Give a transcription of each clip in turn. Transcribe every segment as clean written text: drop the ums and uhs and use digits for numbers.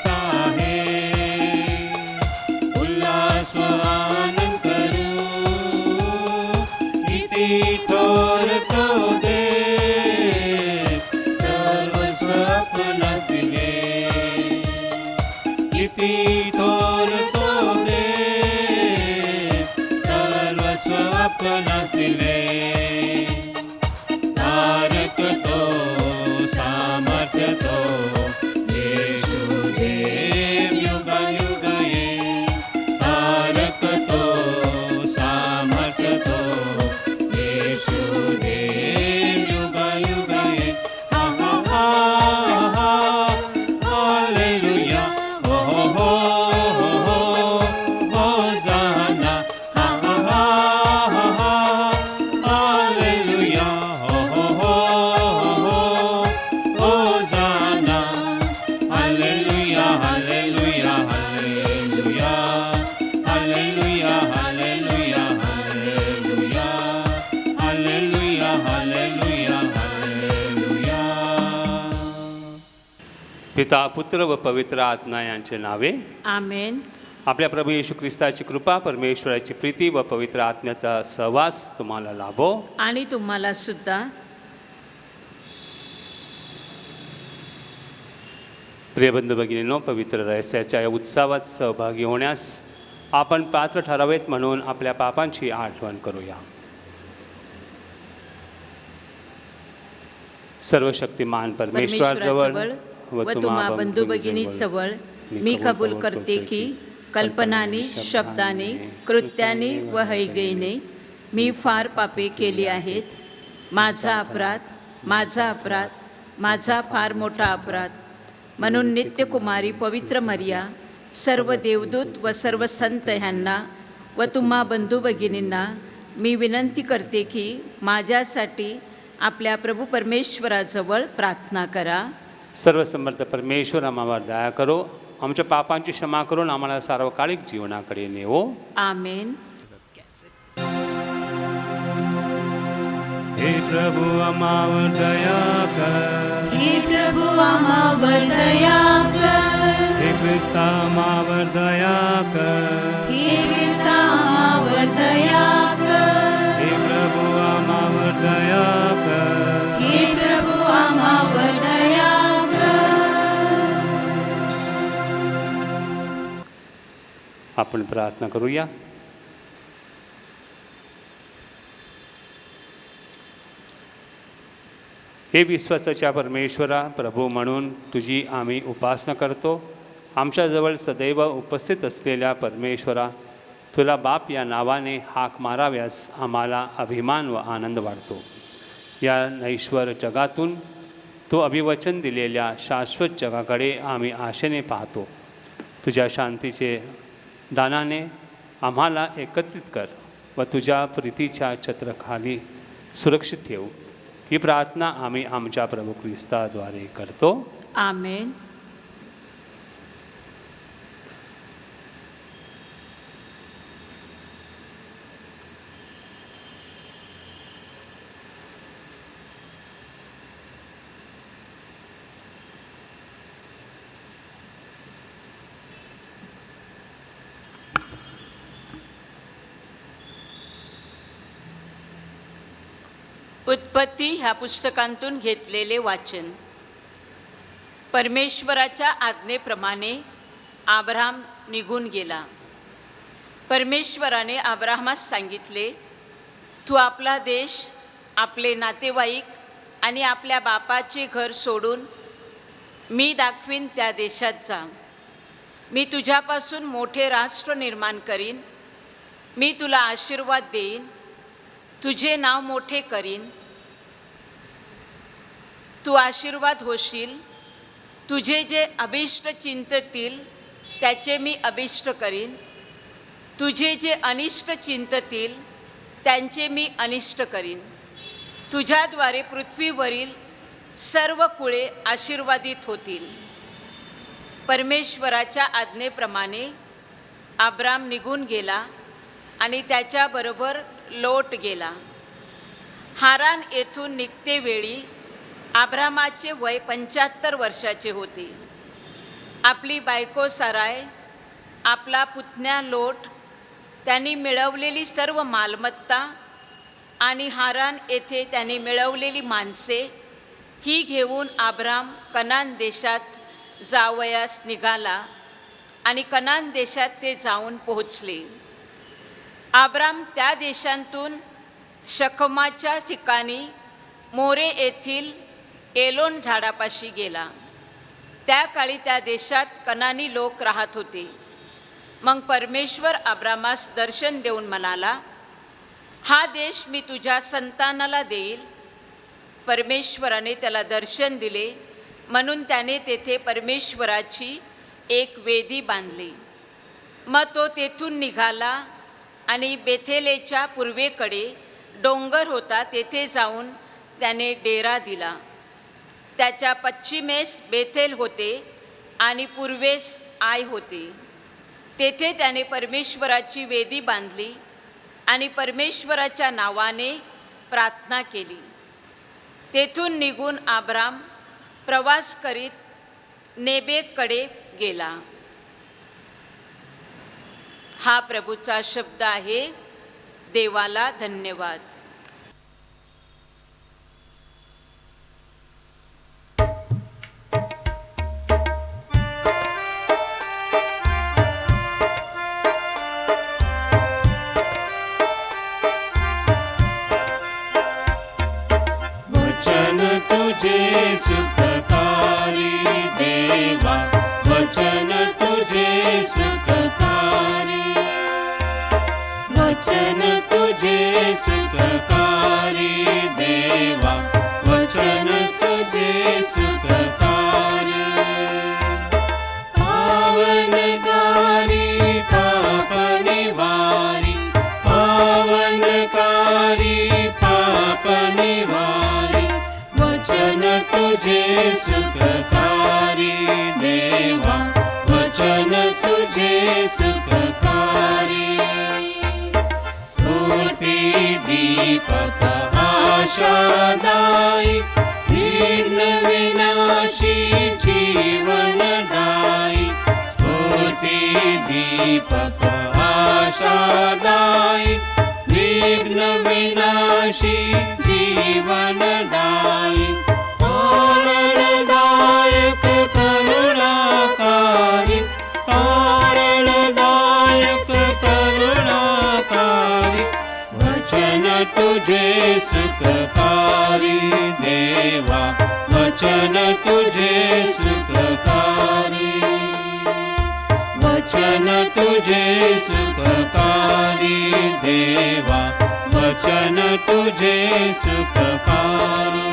आहे. उल्हास व आनंद करू, किती थोर तो देव, सर्वस्व आपणास दिले. किती थोर तो देव, सर्वस्व आपणास दिले. तारक तो, सामर्थ्य तो, येशुदेव युगायुग ये. तारक तो, सामर्थ्य तो, येशुदेव युगायुग ये. हा हा हा हा, हालेलुया. हो हो हो हो हो, होसाना. हा हा हा हा हा, हालेलुया. हो हो हो हो, hosanna. Hallelujah hallelujah hallelujah, hallelujah hallelujah hallelujah, hallelujah hallelujah hallelujah. पिता, पुत्र व पवित्र आत्मा यांचे नावे. आमेन. आपल्या प्रभू येशू ख्रिस्ताची कृपा, परमेश्वराची प्रीती व पवित्र आत्म्याचा सहवास तुम्हाला लाभो. आणि तुम्हाला सुद्धा. प्रिय बंधू भगिनींनो, पवित्र रहस्याच्या या उत्सवात सहभागी होण्यास आपण पात्र ठरावेत म्हणून आपल्या पापांची आठवण करूया. सर्वशक्तिमान परमेश्वराजवळ व तुम्हा बंधू भगिनीजवळ मी कबूल करते की कल्पनाने, शब्दाने, कृत्याने व हैगेने मी फार पापे केली आहेत. माझा अपराध, माझा अपराध, माझा फार मोठा अपराध. म्हणून नित्यकुमारी पवित्र मरिया, सर्व देवदूत व सर्व संत ह्यांना व तुम्हा बंधू भगिनींना मी विनंती करते की माझ्यासाठी आपल्या प्रभू परमेश्वराजवळ प्रार्थना करा. सर्वसमर्थ परमेश्वर आम्हावर दया करो, आमच्या पापांची क्षमा करून आम्हाला सार्वकालिक जीवनाकडे नेवो. आमेन. हे प्रभु आम्हावर दया कर. हे प्रभु आम्हावर दया कर. हे ख्रिस्ता आम्हावर दया कर. हे ख्रिस्ता आम्हावर दया कर. हे प्रभु आम्हावर दया कर. हे प्रभु आम्हावर दया कर. आपण प्रार्थना करूया. हे विश्वासाच्या परमेश्वरा, प्रभू म्हणून तुझी आम्ही उपासना करतो. आमच्याजवळ सदैव उपस्थित असलेल्या परमेश्वरा, तुला बाप या नावाने हाक माराव्यास आम्हाला अभिमान व आनंद वाटतो. या नैश्वर जगातून तो अभिवचन दिलेल्या शाश्वत जगाकडे आम्ही आशेने पाहतो. तुझ्या शांतीचे दानाने आम्हाला एकत्रित कर व तुझ्या प्रीतीच्या छत्राखाली सुरक्षित ठेव. ही प्रार्थना आम्ही आमच्या प्रभू ख्रिस्ताद्वारे करतो. आमेन. उत्पत्ती ह्या पुस्तकांतून घेतलेले वाचन. परमेश्वराच्या आज्ञेप्रमाणे अब्राम निघून गेला. परमेश्वराने अब्राहामास सांगितले, तू आपला देश, आपले नातेवाईक आणि आपल्या बापाचे घर सोडून मी दाखवीन त्या देशात जा. मी तुझ्यापासून मोठे राष्ट्र निर्माण करीन. मी तुला आशीर्वाद देईन, तुझे नाव मोठे करीन. तू आशीर्वाद होशील. तुझे जे अभिष्ट चिंततील त्याचे मी अभिष्ट करीन. तुझे जे अनिष्ट चिंततील त्यांचे मी अनिष्ट करीन. तुझ्याद्वारे पृथ्वीवरील सर्व कुळे आशीर्वादित होतील. परमेश्वराच्या आज्ञेप्रमाणे अब्राम निघून गेला आणि त्याच्याबरोबर लोट गेला. हारान येथून निघतेवेळी अब्रामाचे वय 75 वर्षाचे होते. आपली बायको साराय, आपला पुतण्या लोट, त्यांनी मिळवलेली सर्व मालमत्ता आणि हारान येथे त्यांनी मिळवलेली माणसे ही घेऊन अब्राम कनान देशात जावयास निघाला आणि कनान देशात ते जाऊन पोहोचले. अब्राम त्या देशांतून शखमाच्या ठिकाणी मोरे येथील एलोन झाडापाशी गेला. त्या काळी त्या देशात कनानी लोक राहत होते. मग परमेश्वर अब्रामास दर्शन देऊन म्हणाला, हा देश मी तुझ्या संतानाला देईल. परमेश्वराने त्याला दर्शन दिले म्हणून त्याने तेथे परमेश्वराची एक वेदी बांधली. मग तो तेथून निघाला आणि बेथेलेच्या पूर्वेकडे डोंगर होता तेथे जाऊन त्याने डेरा दिला. त्याच्या पश्चिमेस बेथेल होते आणि पूर्वेस आय होते. तेथे त्याने परमेश्वराची वेदी बांधली आणि परमेश्वराच्या नावाने प्रार्थना केली. तेथून निघून अब्राम प्रवास करीत नेबेकडे गेला. हा प्रभूचा शब्द आहे. देवाला धन्यवाद. वचन तुझे सुखकारी देवा, वचन तुझे सुखकारी, वचन तुझे सुखकारी देवा, वचन तुझे सुखकारी. पावनकारी पाप निवारी, पावनकारी पाप निवारी, वचन तुझे सुखकारी देवा, वचन तुझे सुखकारी. स्फूर्ती दीपक आशादायी, विघ्न विनाशी जीवनदायी. स्फूर्ती दीपक आशादायी, विघ्न विनाशी जीवनदायी. तारणदायक करुणाकारी, तारणदायक करुणाकारी, वचन तुझे सुखकारी देवा, वचन तुझे सुखकारी, वचन तुझे सुखकारी देवा, वचन तुझे सुखकारी.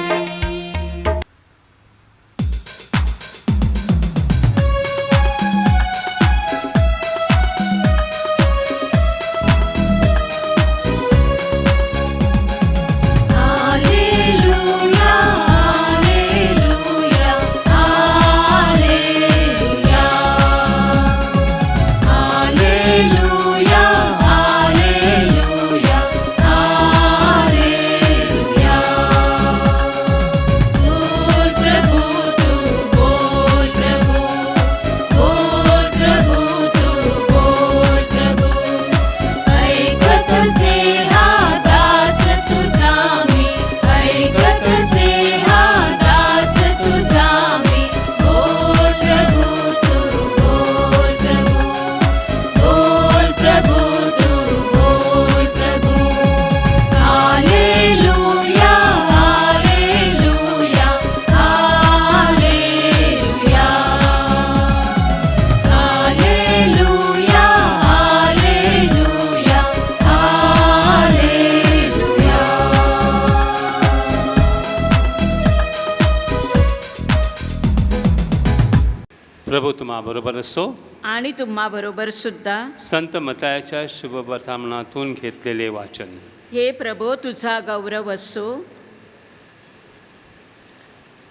प्रभू तुम्हाबरोबर असो. आणि तुम्हाबरोबर सुद्धा. संत मतायाच्या शुभवर्तमानातून घेतलेले वाचन. हे प्रभो तुझा गौरव असो.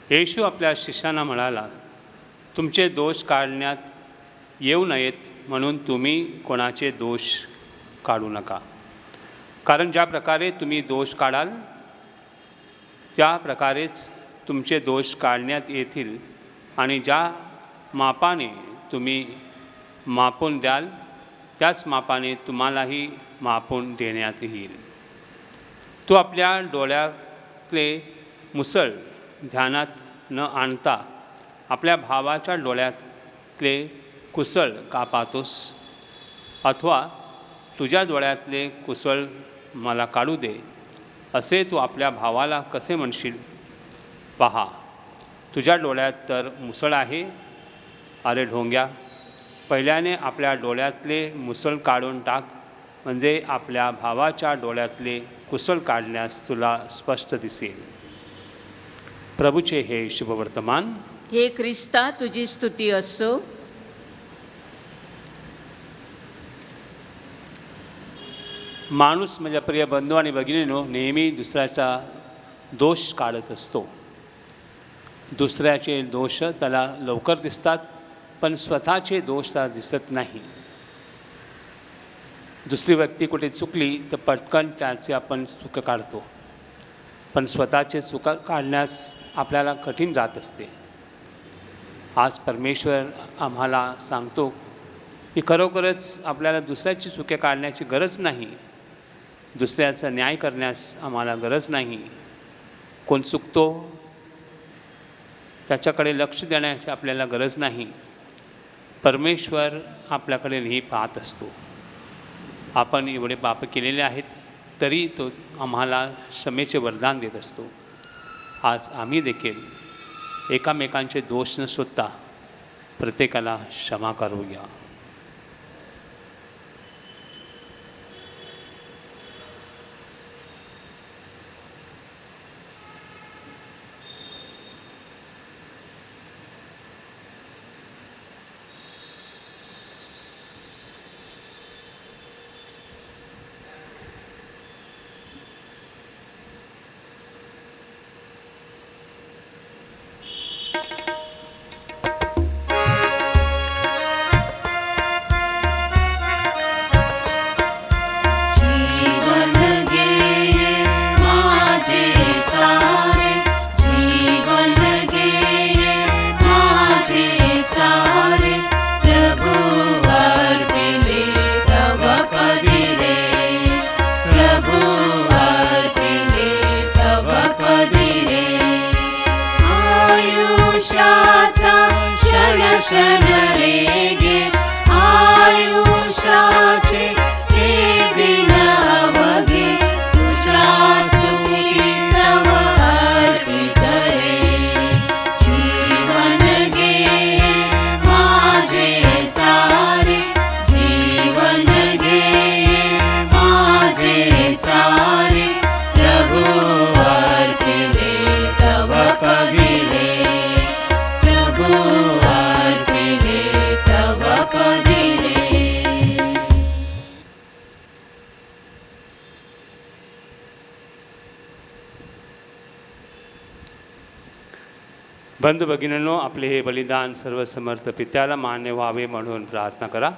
येशू आपल्या शिष्यांना म्हणाला, तुमचे दोष काढण्यात येऊ नयेत म्हणून तुम्ही कोणाचे दोष काढू नका. कारण ज्या प्रकारे तुम्ही दोष काढाल त्या प्रकारेच तुमचे दोष काढण्यात येतील आणि ज्या मापाने तुम्ही मापून द्याल त्याच मापाने तुम्हालाही मापून देण्यात येईल. तू आपल्या डोळ्यातले मुसळ ध्यानात न आणता आपल्या भावाच्या डोळ्यातले कुसळ का पाहतोस? अथवा तुझ्या डोळ्यातले कुसळ मला काढू दे असे तू आपल्या भावाला कसे म्हणशील? पहा, तुझ्या डोळ्यात तर मुसळ आहे. अरे ढोंग्या, पहिल्याने आपल्या डोळ्यातले मुसळ काढून टाक, म्हणजे आपल्या भावाच्या डोळ्यातले कुसळ काढण्यास तुला स्पष्ट दिसेल. प्रभूचे हे शुभवर्तमान. हे ख्रिस्ता तुझी स्तुती असो. माणूस माझ्या प्रिय बंधू आणि भगिनींनो नेहमी दुसऱ्याचा दोष काढत असतो. दुसऱ्याचे दोष त्याला लवकर दिसतात, पण स्वतःचे दोष त्याला दिसत नाही. दुसरी व्यक्ती कुठे चुकली तर पटकन त्याचे आपण चुका काढतो, पण स्वतःचे चुका काढण्यास आपल्याला कठीण जात असते. आज परमेश्वर आम्हाला सांगतो की खरोखरच आपल्याला दुसऱ्याची चुके काढण्याची गरज नाही. दुसऱ्याचा न्याय करण्यास आम्हाला गरज नाही. कोण चुकतो त्याच्याकडे लक्ष देण्याची आपल्याला गरज नाही. परमेश्वर आपल्याकडे नेहमी पाहत असतो. आपण एवढे पाप केलेले आहेत तरी तो आम्हाला क्षमेचे वरदान देत असतो. आज आम्ही देखील एकामेकांचे दोष न शोधता प्रत्येकाला क्षमा करूया. जीवन गेये माझे सारे, जीवन गेये माझे सारे, प्रभु अर्पिले तव पदी रे, प्रभु अर्पिले तव पदी रे. आयुष्याचा क्षण क्षण रे गे, आयुष्याचे हे दिन अवघे, तुझ्या स्तुतीस समर्पित रे. जीवन गेये माझे सारे, जीवन गेये माझे सारे, प्रभु अर्पिले तव पदी रे, प्रभु अर्पिले तव पदी रे. बंधू भगिनींनो, आपले हे बलिदान सर्वसमर्थ पित्याला मान्य व्हावे म्हणून प्रार्थना करा.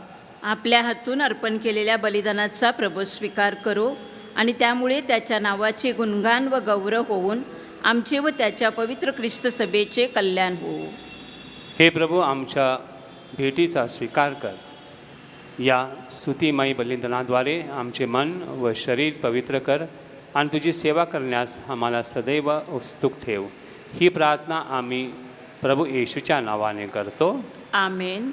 आपल्या हातून अर्पण केलेल्या बलिदानाचा प्रभू स्वीकार करो आणि त्यामुळे त्याच्या नावाचे गुणगान व गौरव होऊन आमचे व त्याच्या पवित्र ख्रिस्त सभेचे कल्याण हो. हे प्रभू, आमच्या भेटीचा स्वीकार कर. या स्तुतिमयी बलिदानाद्वारे आमचे मन व शरीर पवित्र कर आणि तुझी सेवा करण्यास आम्हाला सदैव उत्सुक ठेव. ही प्रार्थना आम्ही प्रभू येशूच्या नावाने करतो. आमेन.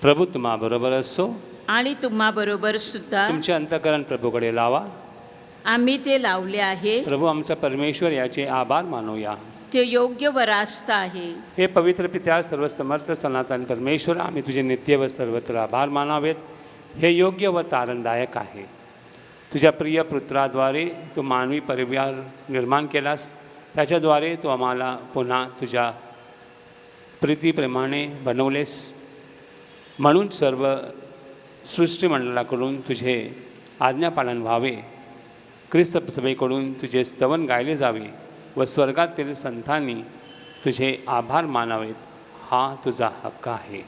प्रभू तुम्हाबरोबर असो आणि तुम्हाबरोबर सुद्धा. तुमचे अंतःकरण प्रभूकडे लावा. आम्ही ते लावले आहे. प्रभू आमचा परमेश्वर याचे आभार मानूया. ते योग्य व रास्त आहे. हे पवित्र पित्या, सर्वसमर्थ सनातन परमेश्वर, आम्ही तुझे नित्य व सर्वत्र आभार मानावेत. हे योग्य व तारणदायक आहे. तुझ्या प्रिय पुत्राद्वारे तू मानवी परिवार निर्माण केलास. त्याच्याद्वारे तू आम्हाला पुन्हा तुझ्या प्रीतीप्रमाणे बनवलेस. म्हणून सर्व सृष्टिमंडळाकडून तुझे आज्ञापालन व्हावे, ख्रिस्त सभेकडून तुझे स्तवन गायले जावे व स्वर्गातील संतांनी तुझे आभार मानावेत. हा तुझा हक्क आहे.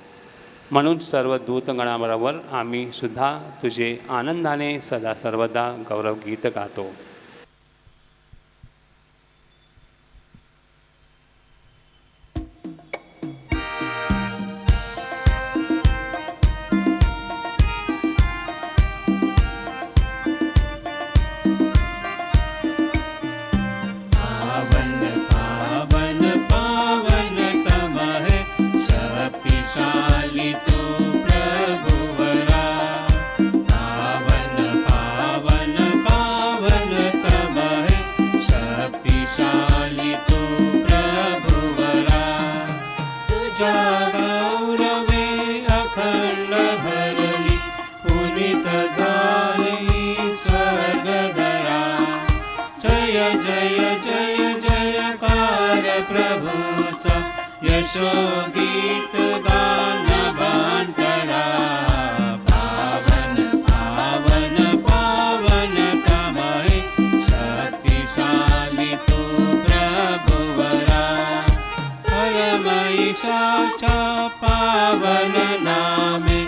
म्हणून सर्व दूतगणाबरोबर आम्ही सुद्धा तुझे आनंदाने सदा सर्वदा गौरवगीत गातो. पावन पावन पावन तम है, शक्तिशाली तू प्रभुवरा. पावन पावन पावन तम है, शक्तिशाली तू प्रभुवरा. तुझ्या गौरवे अखंड भरली, पुनीत झाली स्वर्गधरा. जय जय जय जयकार प्रभूचा, यशोगीत गान बांधरा. पावन पावन पावन तम है, शक्तिशाली तू प्रभुवरा. परम ईशाच्या पावन नामे,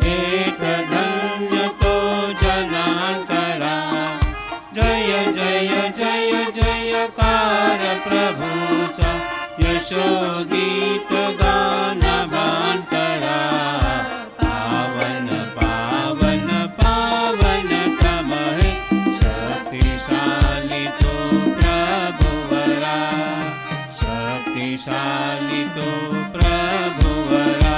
एक धन्य तो जनांतरा. जय जय जय जयकार प्रभूचा, यशोगीत गान बांधरा. पावन पावन पावन तम है, शक्तिशाली तो प्रभुवरा. शक्तिशाली तो प्रभुवरा.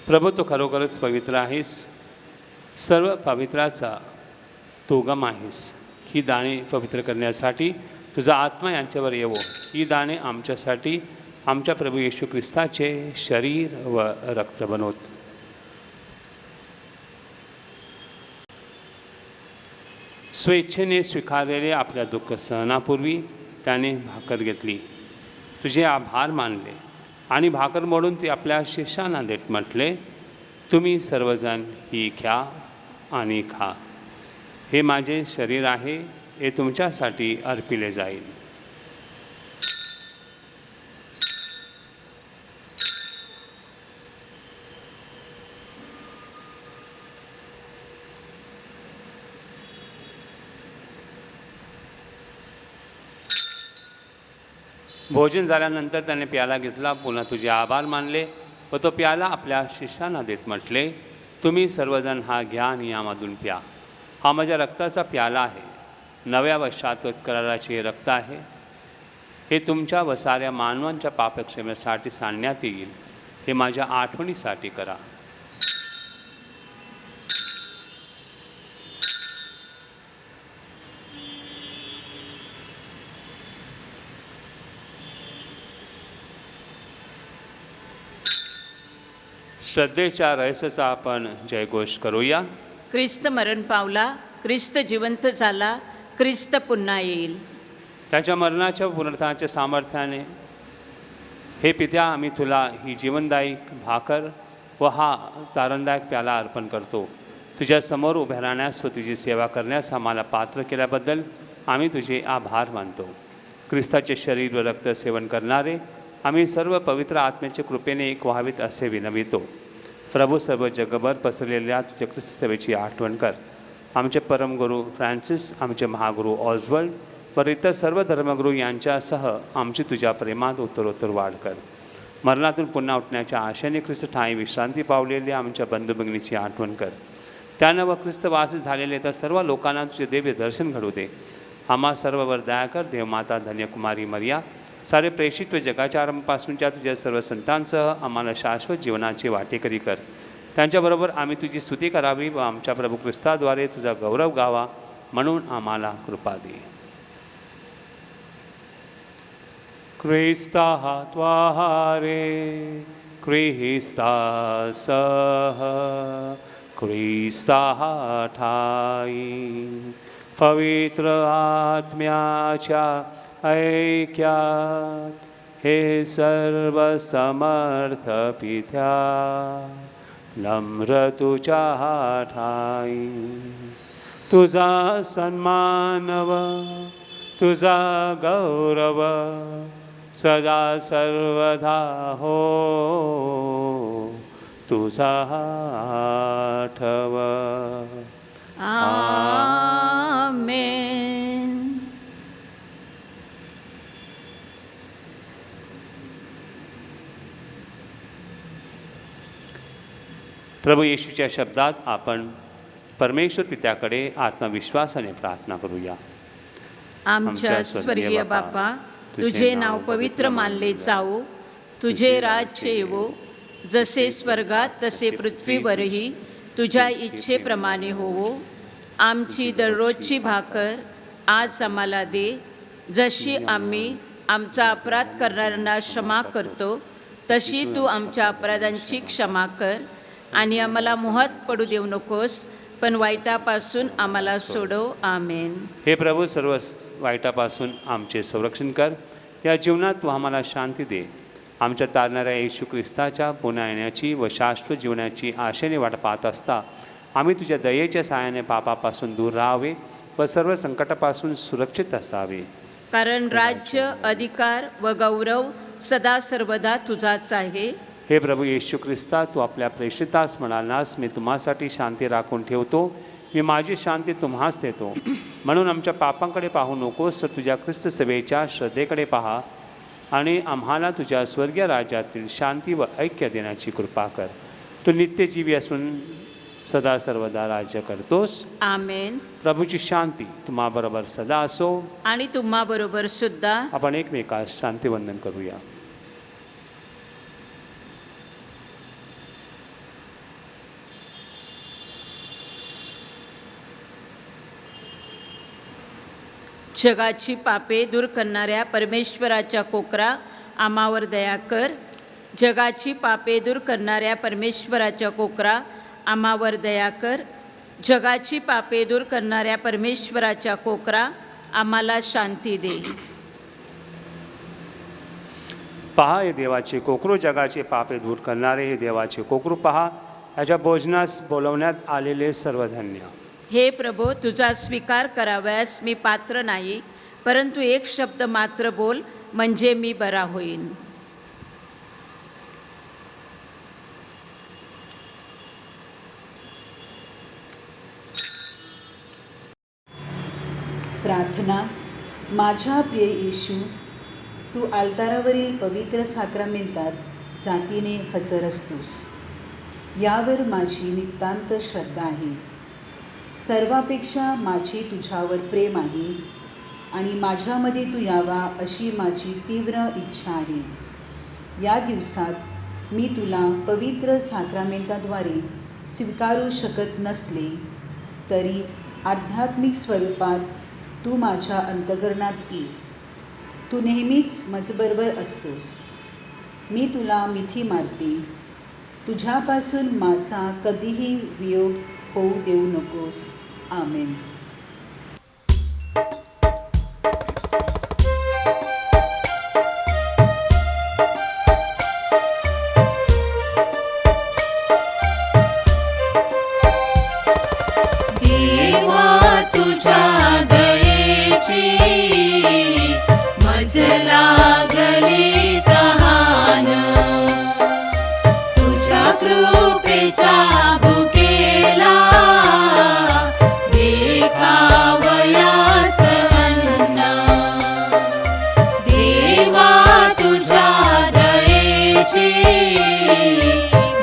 प्रभू, तू खरोखरच पवित्र आहेस. सर्व पवित्राचा तू उगम आहेस. ही दाणे पवित्र करण्यासाठी तुझा आत्मा यांच्यावर येवो. ही दाणे आमच्यासाठी आमच्या प्रभू येशू ख्रिस्ताचे शरीर व रक्त बनवत. स्वेच्छेने स्वीकारलेले आपल्या दुःख सहनापूर्वी त्याने भाकर घेतली, तुझे आभार मानले आणि भाकर मोडून ती आपल्या शिष्यांना देत म्हटले, तुम्ही सर्वजण ही घ्या आणि खा. हे माझे शरीर आहे, हे तुमच्यासाठी अर्पिले जाईल. भोजन झाल्यानंतर त्याने प्याला घेतला, पुन्हा तुझे आभार मानले व तो प्याला आपल्या शिष्यांना देत म्हटले, तुम्ही सर्वजण हा घ्या आणि यामधून प्या. हा माझ्या रक्ताचा प्याला आहे. नव्या व शाश्वत कराराचे रक्त आहे. हे तुमच्या व साऱ्या मानवांच्या पापक्षमेसाठी सांडण्यात येईल. हे माझ्या आठवणीसाठी करा. श्रद्धेच्या रहस्याचा आपण जयघोष करूया. ख्रिस्त मरण पावला, ख्रिस्त जिवंत झाला, ख्रिस्त पुन्हा येईल. त्याच्या मरणाच्या पुनरुत्थानाच्या सामर्थ्याने हे पित्या, आम्ही तुला ही जीवनदायक भाकर व हा तारणदायक प्याला अर्पण करतो. तुझ्या समोर उभ्या राहण्यास व तुझी सेवा करण्यास आम्हाला पात्र केल्याबद्दल आम्ही तुझे आभार मानतो. ख्रिस्ताचे शरीर व रक्त सेवन करणारे आम्ही सर्व पवित्र आत्म्याच्या कृपेने एक व्हावेत असे विनवितो. प्रभू, सर्व जगभर पसरलेल्या तुझ्या ख्रिस्त सेवेची आठवण कर. आमचे परमगुरू फ्रान्सिस, आमचे महागुरू ऑझवर्ल्ड व इतर सर्व धर्मगुरू यांच्यासह आमची तुझ्या प्रेमात उत्तरोत्तर वाढ कर. मरणातून पुन्हा उठण्याच्या आशेने ख्रिस्त ठाई विश्रांती पावलेल्या आमच्या बंधुभगिनीची आठवण कर. त्यानं व ख्रिस्तवासी झालेले तर सर्व लोकांना तुझे दिव्य दर्शन घडू दे. आम्हा सर्ववर दया कर. देवमाता धन्यकुमारी मरिया, सारे प्रेषित व जगाच्या आरंभापासूनच्या तुझ्या सर्व संतांसह आम्हाला शाश्वत जीवनाची वाटेकरी कर. त्यांच्याबरोबर आम्ही तुझी स्तुती करावी व आमच्या प्रभू ख्रिस्ताद्वारे तुझा गौरव गावा, म्हणून आम्हाला कृपा दे. ख्रिस्ता त्वारे ख्रिस्ता सह ख्रिस्ता ठाई पवित्र आत्म्याच्या ऐक्यात हे सर्व समर्थ पित्या नम्र तुझ्या ठाई तुझा सन्मान व तुझा गौरव सदा सर्वदा हो, तुझा आठव. आमेन. प्रभू येशूच्या शब्दात आपण परमेश्वर पित्याकडे आत्मविश्वासाने प्रार्थना करूया. आमच्या स्वर्गीय बापा, तुझे नाव पवित्र मानले जावो, तुझे राज्य येवो, जसे स्वर्गात तसे पृथ्वीवरही तुझ्या इच्छेप्रमाणे होवो. आमची दररोजची भाकर आज आम्हाला दे, जशी आम्ही आमचा अपराध करणाऱ्यांना क्षमा करतो, तशी तू आमच्या अपराधांची क्षमा कर. आणि आम्हाला मोहात पडू देऊ नकोस, पण वाईटापासून आम्हाला सोडव. आमेन. हे प्रभू, सर्व वाईटापासून आमचे संरक्षण कर. या जीवनात तू आम्हाला शांती दे. आमच्या तारणाऱ्या येशू ख्रिस्ताच्या पुन्हा येण्याची व शाश्वत जीवनाची आशेने वाट पाहत असता आम्ही तुझ्या दयेच्या सहाय्याने पापापासून दूर राहावे व सर्व संकटापासून सुरक्षित असावे. कारण राज्य, अधिकार व गौरव सदा सर्वदा तुझाच आहे. हे प्रभू येशू ख्रिस्ता, तू आपल्या प्रेषितास म्हणालास, मी तुम्हासाठी शांती राखून ठेवतो, मी माझी शांती तुम्हास देतो. म्हणून आमच्या पापांकडे पाहू नकोस, तर तुझ्या ख्रिस्त सेवेच्या श्रद्धेकडे पहा आणि आम्हाला तुझ्या स्वर्गीय राज्यातील शांती व ऐक्य देण्याची कृपा कर. तू नित्यजीवी असून सदा सर्वदा राज्य करतोस. आमेन. प्रभूची शांती तुम्हाबरोबर सदा असो. आणि तुम्हाबरोबर सुद्धा. आपण एकमेकास शांतिवंदन करूया. जगाची पापे दूर करणाऱ्या परमेश्वराच्या कोकरा, आम्हावर दया कर. जगाची पापे दूर करणाऱ्या परमेश्वराच्या कोकरा, आम्हावर दया कर. जगाची पापे दूर करणाऱ्या परमेश्वराच्या कोकरा, आम्हाला शांती दे. पहा, हे देवाचे कोकरू, जगाचे पापे दूर करणारे हे देवाचे कोकरू पहा. याच्या भोजनास बोलवण्यात आलेले सर्वधन्य. हे प्रभो, तुझा स्वीकार करावयास मी पात्र नाही, परंतु एक शब्द मात्र बोल, म्हणजे मी बरा होईन. प्रार्थना. माझ्या प्रिय येशू, तू आल्तारावरील पवित्र साक्रामेंटात जातीने हजर असतोस, यावर माझी नितांत श्रद्धा आहे. सर्वापेक्षा माझे तुझ्यावर प्रेम आहे आणि माझ्यामध्ये तू यावा अशी माझी तीव्र इच्छा आहे. या दिवसात मी तुला पवित्र साक्रामेंटाद्वारे स्वीकारू शकत नसले तरी आध्यात्मिक स्वरूपात तू माझ्या अंतःकरणात ये. तू नेहमीच माझ्याबरोबर असतोस. मी तुला मिठी मारते. तुझ्यापासून माझा कधीही वियोग होऊ देऊ नकोस. आमेन. देवा तुझ्या दयेची मज लागली तहान, तुझ्या कृपेचा भुकेला देखावयास अन्न. देवा तुझ्या दयेची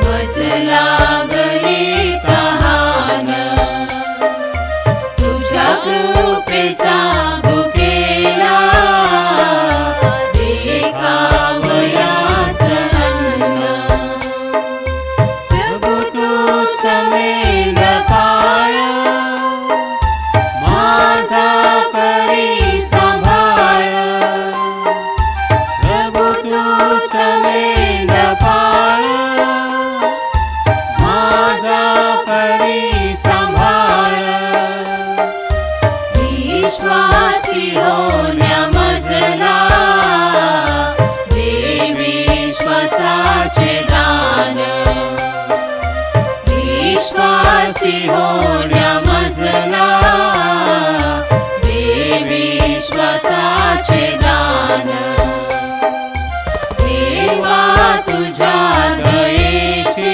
मज लागली तहान, तुझ्या कृपेचा भुकेला देखावयास अन्न. प्रभु तूच मेंढपाळ, माझा करी सांभाळ. प्रभु तूच मेंढपाळ, माझा करी सांभाळ. विश्वासी होण्यामजला दे विश्वासाचे दान. विश्वासी होण्यामजला दे विश्वासाचे तुझ्या दयेची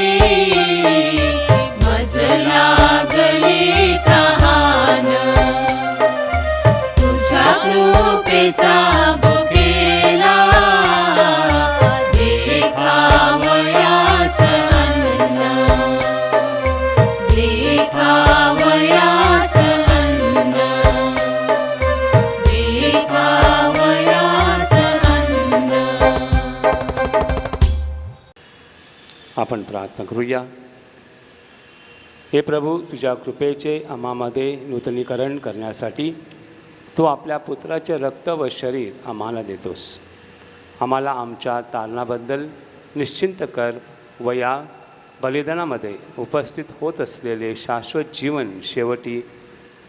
मज लागली तहान, तुझ्या कृपेचा भुकेला देखावयास अन्न, देखावयास अन्न, देखावयास अन्न. आपण प्रार्थना करूया. हे प्रभू, तुझ्या कृपेचे आम्हामध्ये नूतनीकरण करण्यासाठी तू आपल्या पुत्राचे रक्त व शरीर आम्हाला देतोस. आम्हाला आमच्या तारणाबद्दल निश्चिंत कर व या बलिदानामध्ये उपस्थित होत असलेले शाश्वत जीवन शेवटी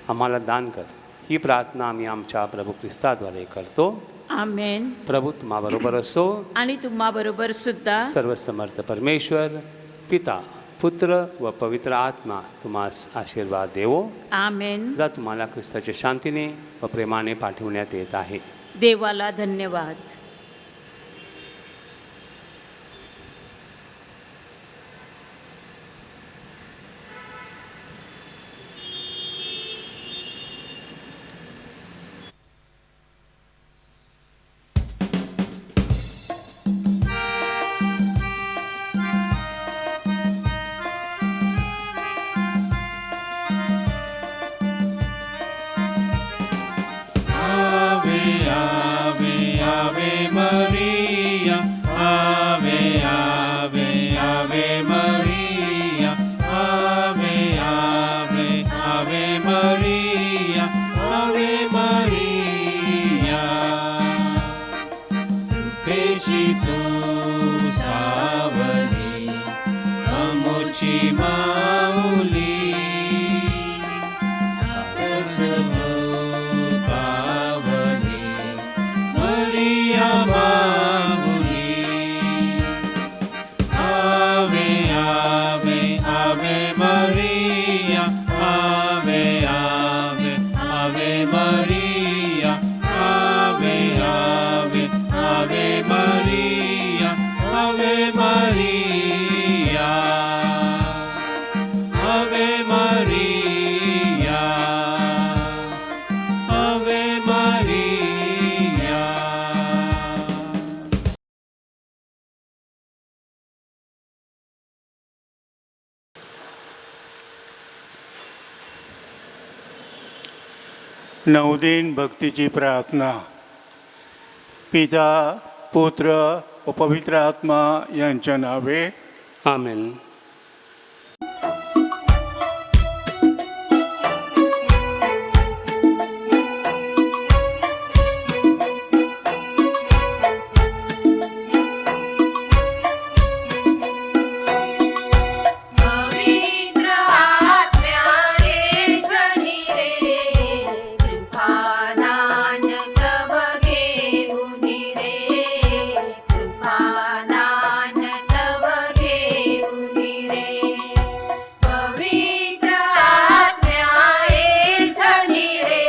आम्हाला दान कर. ही प्रार्थना आम्ही आमच्या प्रभू ख्रिस्ताद्वारे करतो. आमेन. प्रभू तुम्हाबरोबर असो. आणि तुम्हाबरोबर सुद्धा. सर्वसमर्थ परमेश्वर पिता, पुत्र व पवित्र आत्मा तुम्हास आशीर्वाद देवो. आमेन. जा तुम्हाला ख्रिस्ताच्या शांतीने व प्रेमाने पाठवण्यात येत आहे. देवाला धन्यवाद. Ave, Ave, Ave Maria, Ave, Ave, Ave Maria, Ave, Ave, Ave Maria, Ave Maria. Rupeshi tu savani, amuchi mauli. Maria Maria, Ave, Ave, Ave Maria, Ave, Ave, Ave Maria, Ave, Ave, Ave Maria, Ave Maria, Ave Maria, Ave Maria. नवदीन भक्तीची प्रार्थना. पिता, पुत्र व पवित्र आत्मा यांच्या नावे. आमेन. पवित्र आत्म्याने जनी रे, कृपादान तव घेऊनी रे, कृपादान तव घेऊनी रे. पवित्र आत्म्याने जनी रे,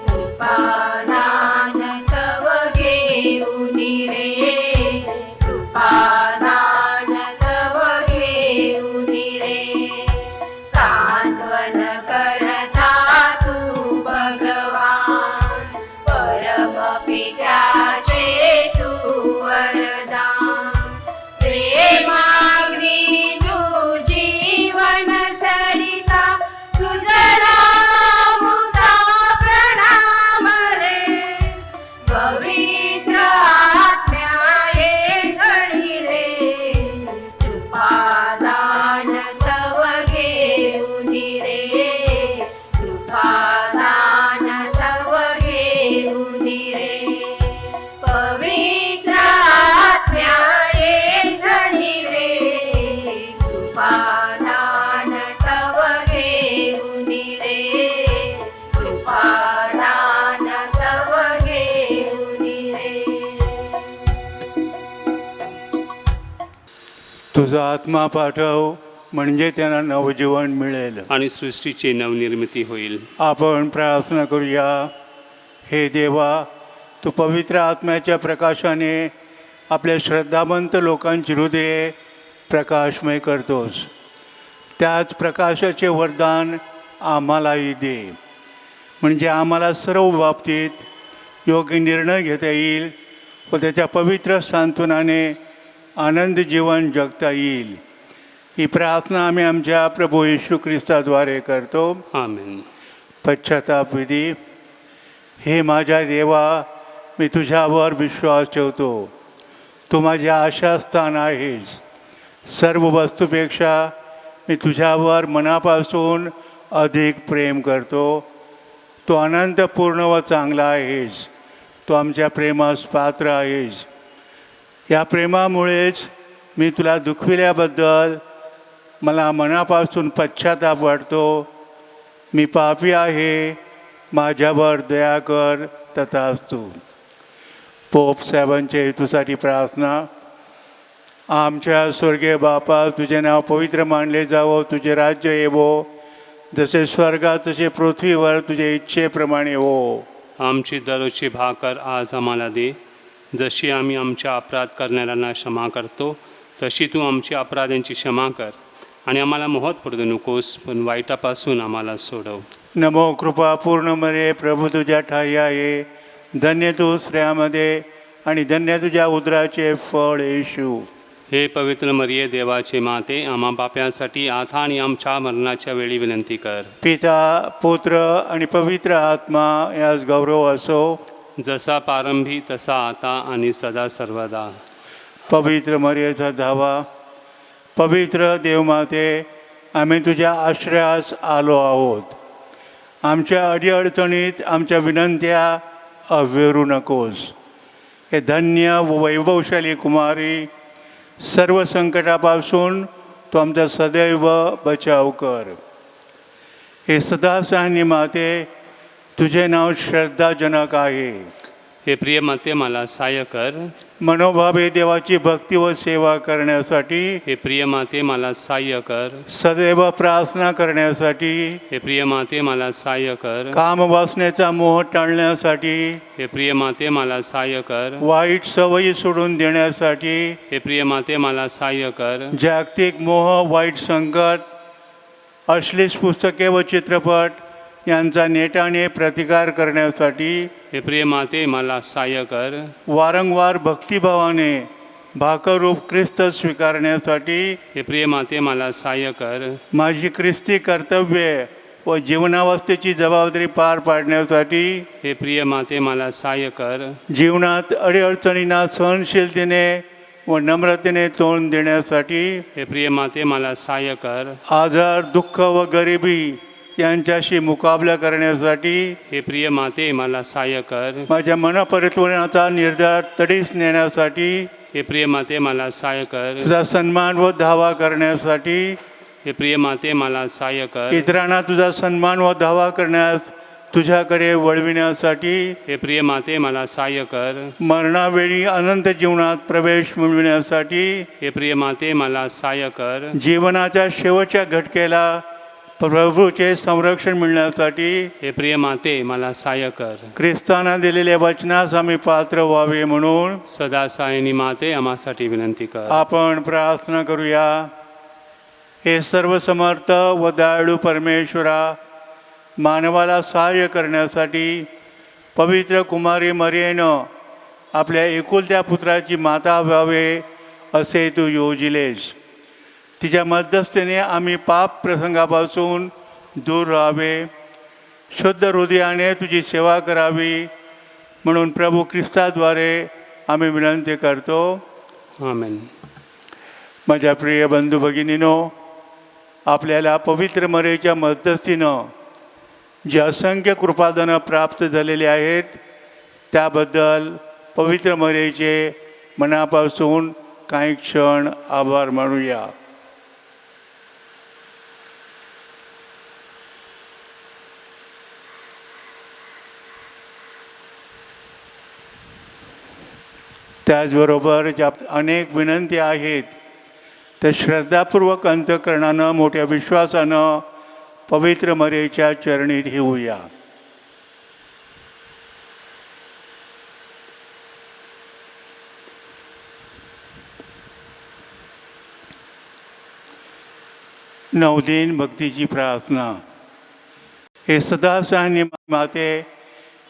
कृपादान तव घेऊनी रे, कृपादान तव घेऊनी रे. सांत्वन करता तू भगवान, परम पित्याचे तू वरदान. प्रेमाग्नी तू जीवन सरिता, तुझला मुझा प्रणाम रे. पवित्र आत्म्याने जनी रे, कृपादान तव घेऊनी रे, कृपादान तव घेऊनी रे. पवित्र आत्म्याने जनी रे, कृपादान तव घेऊनी रे, कृपादान तव घेऊनी रे. तुझा आत्मा पाठव, म्हणजे त्यांना नवजीवन मिळेल. आणि सृष्टीची नवनिर्मिती होईल. आपण प्रार्थना करूया. हे देवा, तू पवित्र आत्म्याच्या प्रकाशाने आपल्या श्रद्धावंत लोकांची हृदये प्रकाशमय करतोस. त्याच प्रकाशाचे वरदान आम्हालाही दे, म्हणजे आम्हाला सर्व बाबतीत योग्य निर्णय घेता येईल व त्याच्या पवित्र सांत्वनाने आनंद जीवन जगता येईल. ही प्रार्थना आम्ही आमच्या प्रभू येशू ख्रिस्ताद्वारे करतो. आमेन. पश्चाताप विधी. हे माझ्या देवा, मी तुझ्यावर विश्वास ठेवतो. तू माझे आशास्थान आहेस. सर्व वस्तूपेक्षा मी तुझ्यावर मनापासून अधिक प्रेम करतो. तू अनंतपूर्ण व चांगला आहेस. तू आमच्या प्रेमास पात्र आहेस. या प्रेमामुळेच मी तुला दुखविल्याबद्दल मला मनापासून पश्चाताप वाटतो. मी पापी आहे, माझ्यावर दया कर. तथास्तु. पोप साहेबांच्या हेतूसाठी प्रार्थना. आमच्या स्वर्गीय बापा, तुझे नाव पवित्र मानले जावो. तुझे राज्य येवो. जसे स्वर्गात तसे पृथ्वीवर तुझे इच्छेप्रमाणे हो. आमची दररोजची भाकर आज आम्हाला दे. जशी आम्ही आमच्या अपराध करणाऱ्यांना क्षमा करतो, तशी तू आमची अपराधांची क्षमा कर. आणि आम्हाला मोहात पडू नकोस, पण वाईटापासून आम्हाला सोडव. नमो कृपा पूर्ण मरे, प्रभू तुझ्या ठाई आहे. धन्य तू स्त्रियामध्ये आणि धन्य तुझ्या उदराचे फळ येशू. हे पवित्र मरिये, देवाचे माते, आम्हा पाप्यांसाठी आता आणि आमच्या मरणाच्या वेळी विनंती कर. पिता, पुत्र आणि पवित्र आत्मा यास गौरव असो. जसा प्रारंभी तसा आता आणि सदा सर्वदा. पवित्र मरियेचा धावा. पवित्र देवमाते, आम्ही तुझ्या आश्रयास आलो आहोत. आमच्या अडीअडचणीत आमच्या विनंत्या अव्हेरू नकोस. हे धन्य व वैभवशाली कुमारी, सर्व संकटापासून तू आमचा सदैव बचाव कर. हे सदासहानी माते, तुझे नाव श्रद्धाजनक आहे. हे प्रिय माते, मला सहाय्य कर. मनोभावे देवाची भक्ती व सेवा करण्यासाठी, हे प्रिय माते, मला सहाय्य कर. सदैव प्रार्थना करण्यासाठी, हे प्रिय माते, मला सहाय्य कर. कामवासनेचा मोह टाळण्यासाठी, हे प्रिय माते, मला सहाय्य कर. वाईट सवयी सोडून देण्यासाठी, हे प्रिय माते, मला सहाय्य कर. जागतिक मोह, वाईट संकट, अश्लील पुस्तके व चित्रपट यांचा नेटाने प्रतिकार करण्यासाठी, हे प्रिय माते, मला सहाय्य कर. वारंवार भक्तिभावाने भाकरूप ख्रिस्त स्वीकारण्यासाठी, हे प्रिय माते, मला सहाय्य कर. माझी ख्रिस्ती कर्तव्ये व जीवनावस्थेची जबाबदारी पार पाडण्यासाठी, हे प्रिय माते, मला सहाय्य कर. जीवनात अडीअडचणींना सहनशीलतेने व नम्रतेने तोंड देण्यासाठी, हे प्रिय माते, मला सहाय्य कर. आजार, दुःख व गरिबी यांच्याशी मुकाबला करण्यासाठी, हे प्रिय माते, मला सहाय्य कर. माझ्या मनपरिवर्तनाचा निर्धार तडीस नेण्यासाठी, हे प्रिय माते, मला सहाय्य कर. तुझा सन्मान व धावा करण्यासाठी, हे प्रिय माते, मला सहाय्य कर. इतरांना तुझा सन्मान व धावा करण्यास तुझ्याकडे वळविण्यासाठी, हे प्रिय माते, मला सहाय्य कर. मरणावेळी अनंत जीवनात प्रवेश मिळविण्यासाठी, हे प्रिय माते, मला सहाय्य कर. जीवनाच्या शेवटच्या घटकेला प्रभूचे संरक्षण मिळण्यासाठी, हे प्रिय माते, मला सहाय्य कर. ख्रिस्ताना दिलेल्या वचनास आम्ही पात्र व्हावे म्हणून सदा सायनी माते, आम्हासाठी विनंती कर. आपण प्रार्थना करूया. हे सर्व समर्थ व दयाळू परमेश्वरा, मानवाला सहाय्य करण्यासाठी पवित्र कुमारी मरियेनं आपल्या एकुलत्या पुत्राची माता व्हावे असे तू योजिलेस. तिच्या मध्यस्थीने आम्ही पाप प्रसंगापासून दूर राहावे, शुद्ध हृदयाने तुझी सेवा करावी म्हणून प्रभू ख्रिस्ताद्वारे आम्ही विनंती करतो. आमेन. माझ्या प्रिय बंधू भगिनीनो, आपल्याला पवित्र मरियेच्या मध्यस्थीनं जी असंख्य कृपादानं प्राप्त झालेली आहेत त्याबद्दल पवित्र मरियेचे मनापासून काही क्षण आभार मानूया. त्याचबरोबर ज्या अनेक विनंती आहेत त्या श्रद्धापूर्वक अंतःकरणानं मोठ्या विश्वासानं पवित्र मरियेच्या चरणी ठेवूया. नवदीन भक्तीची प्रार्थना. हे सदासानी माते,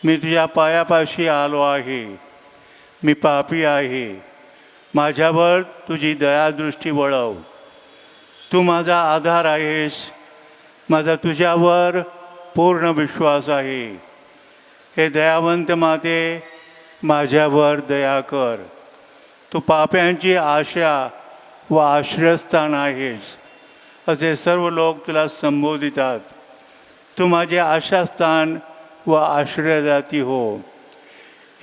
मी तुझ्या पायापाशी आलो आहे. मी पापी आहे. माझ्यावर तुझी दयादृष्टी वळव. तू माझा आधार आहेस. माझा तुझ्यावर पूर्ण विश्वास आहे. हे दयावंत माते, माझ्यावर दया कर. तू पाप्यांची आशा व आश्रयस्थान आहेस असे सर्व लोक तुला संबोधितात. तू माझे आशास्थान व आश्रयदाती हो.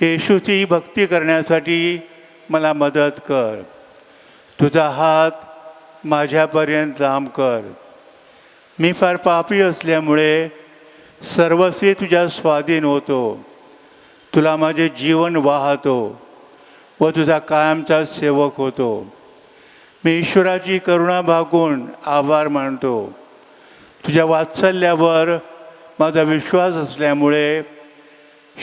येशूची भक्ती करण्यासाठी मला मदत कर. तुझा हात माझ्यापर्यंत लांब कर. मी फार पापी असल्यामुळे सर्वस्वी तुझ्या स्वाधीन होतो. तुला माझे जीवन वाहतो व तुझा कायमचा सेवक होतो. मी ईश्वराची करुणा भागून आभार मानतो. तुझ्या वात्सल्यावर माझा विश्वास असल्यामुळे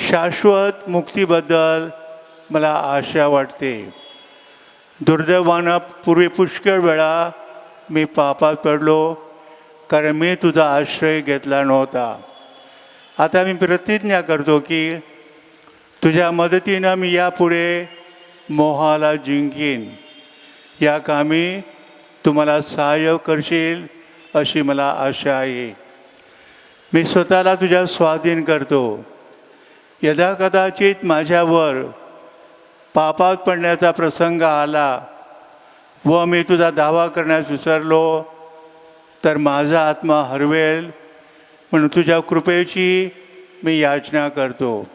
शाश्वत मुक्तीबद्दल मला आशा वाटते. दुर्दैवानं पूर्वी पुष्कळ वेळा मी पापात पडलो, कारण मी तुझा आश्रय घेतला नव्हता. आता मी प्रतिज्ञा करतो की तुझ्या मदतीनं मी यापुढे मोहाला जिंकीन. या कामी तुम्हाला सहाय्य करशील अशी मला आशा आहे. मी स्वतःला तुझ्या स्वाधीन करतो. यदाकदाचित माझ्यावर पापात पडण्याचा प्रसंग आला व मी तुझा दावा करण्यास विसरलो तर माझा आत्मा हरवेल म्हणून तुझ्या कृपेची मी याचना करतो.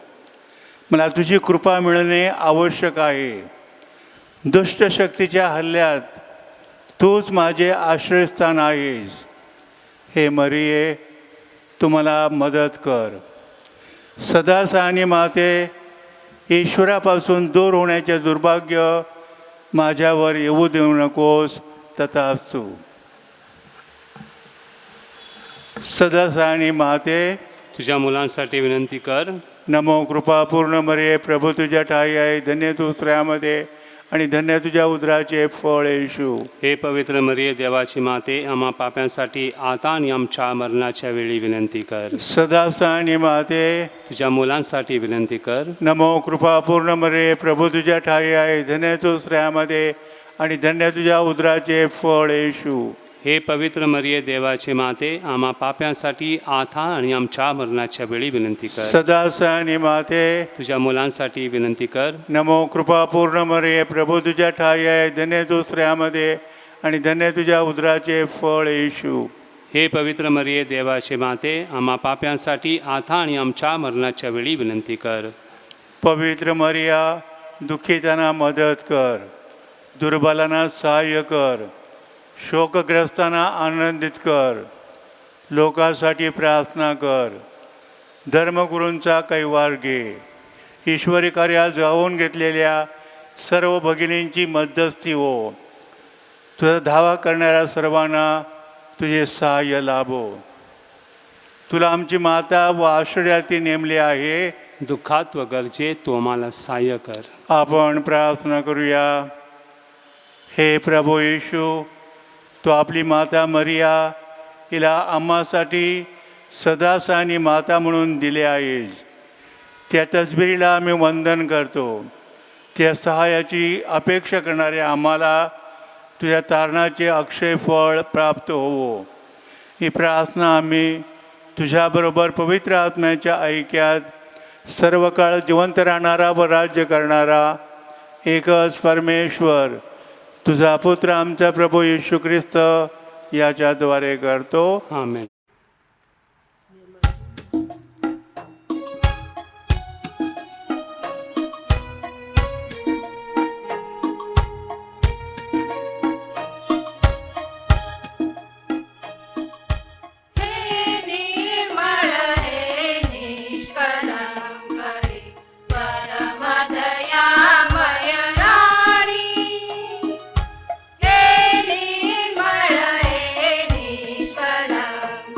मला तुझी कृपा मिळणे आवश्यक आहे. दुष्ट शक्तीच्या हल्ल्यात तूच माझे आश्रयस्थान आहेस. हे मरिये, तू मला मदत कर. सदासानी माते, ईश्वरापासून दूर होण्याचे दुर्भाग्य माझ्यावर येऊ देऊ नकोस. तथास्तु. सदासानी माते, तुझ्या मुलांसाठी विनंती कर. नमो कृपापूर्ण मरिये, प्रभू तुझ्या ठाई आहे. धन्य तू स्त्रियांमध्ये आणि धन्य तुझ्या उदराचे फळ येशू. हे पवित्र मरिये, देवाची माते, आम्हा पाप्यांसाठी आता आणि आमच्या मरणाच्या वेळी विनंती कर. सदासानी माते, तुझ्या मुलांसाठी विनंती कर. नमो कृपापूर्ण मरिये, प्रभू तुझ्या ठाई आहे. धन्य तू स्त्रियांमध्ये आणि धन्य तुझ्या उदराचे फळ येशू. हे पवित्र मरिये, देवाची माते, आम्हा पाप्यांसाठी आता आणि आमच्या मरणाच्या वेळी विनंती कर. सदासानी माते, तुझ्या मुलांसाठी विनंती कर. नमो कृपापूर्ण मरिये, प्रभू तुझ्या ठाई आहे. धन्य तू स्त्रियांमध्ये आणि धन्य तुझ्या उदराचे फळ येशू. हे पवित्र मरिये, देवाची माते, आम्हा पाप्यांसाठी आता आणि आमच्या मरणाच्या वेळी विनंती कर. पवित्र मरिया, दुःखितांना मदत कर. दुर्बलांना सहाय्य कर. शोकग्रस्तांना आनंदित कर. लोकांसाठी प्रार्थना कर. धर्मगुरूंचा कैवार घे. ईश्वरी कार्यात जाऊन घेतलेल्या सर्व भगिनींची मध्यस्थी हो. तुझा धावा करणाऱ्या सर्वांना तुझे सहाय्य लाभो. तुला आमची माता व आश्रयार्थी नेमले आहे. दुःखात व गरजेत तू आम्हाला सहाय्य कर. आपण प्रार्थना करूया. हे प्रभू येशू, तू आपली माता मरिया हिला आम्हासाठी सदासानी माता म्हणून दिले आहेस. त्या तसबिरीला आम्ही वंदन करतो. त्या सहाय्याची अपेक्षा करणाऱ्या आम्हाला तुझ्या तारणाचे अक्षय फळ प्राप्त होवो. ही प्रार्थना आम्ही तुझ्याबरोबर पवित्र आत्म्याच्या ऐक्यात सर्व काळ जिवंत राहणारा व राज्य करणारा एकच परमेश्वर तुझा पुत्र आमचा प्रभू येशू ख्रिस्त याच्याद्वारे करतो. आमेन. हे निर्मळ हे निष्कलंक रे, परम दयामय राणी. हे निर्मळ हे निष्कलंक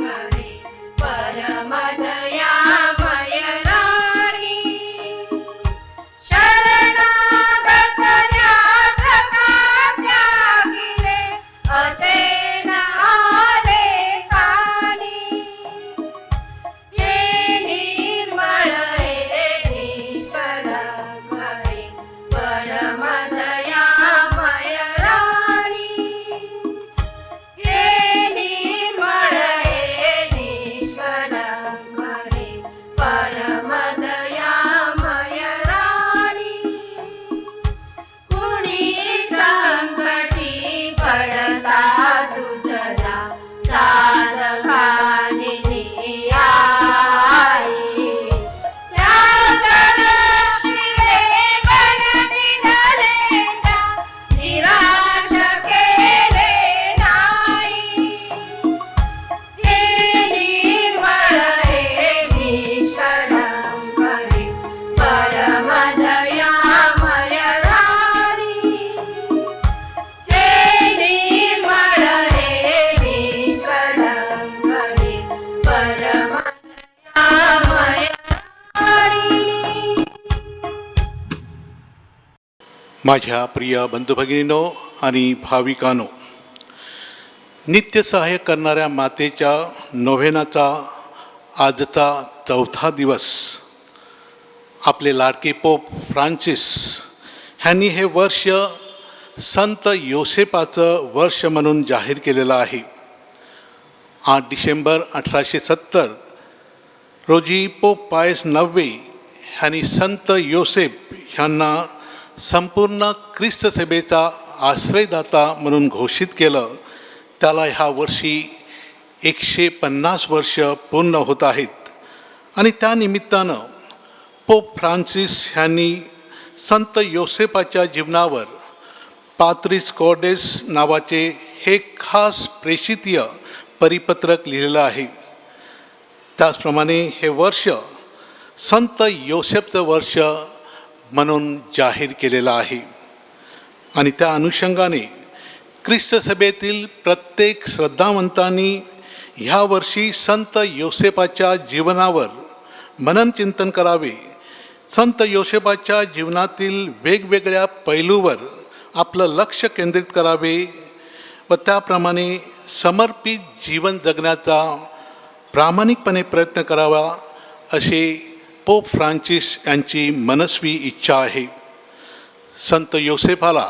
माझ्या प्रिय बंधुभगिनींनो आणि भाविकांनो, नित्य सहाय्य करणाऱ्या मातेच्या नोव्हेनाचा आजचा 4था दिवस. आपले लाडके पोप फ्रान्सिस ह्यांनी हे वर्ष संत योसेपाचं वर्ष म्हणून जाहीर केलेलं आहे. 8 डिसेंबर 1870 रोजी पोप पायस 9 ह्यांनी संत योसेफ ह्यांना संपूर्ण ख्रिस्त सभेचा आश्रयदाता म्हणून घोषित केलं. त्याला ह्या वर्षी 150 वर्ष पूर्ण होत आहेत आणि त्यानिमित्तानं पोप फ्रान्सिस ह्यांनी संत योसेपाच्या जीवनावर पात्रिस कॉर्डेस नावाचे हे खास प्रेषितीय परिपत्रक लिहिलेलं आहे. त्याचप्रमाणे हे वर्ष संत योसेफचं वर्ष म्हणून जाहीर केलेलं आहे आणि त्या अनुषंगाने ख्रिस्त सभेतील प्रत्येक श्रद्धावंतांनी ह्या वर्षी संत योसेपाच्या जीवनावर मननचिंतन करावे. संत योसेपाच्या जीवनातील वेगवेगळ्या पैलूवर आपलं लक्ष केंद्रित करावे व त्याप्रमाणे समर्पित जीवन जगण्याचा प्रामाणिकपणे प्रयत्न करावा असे पोप फ्रान्सिस यांची मनस्वी इच्छा आहे. संत योसेफाला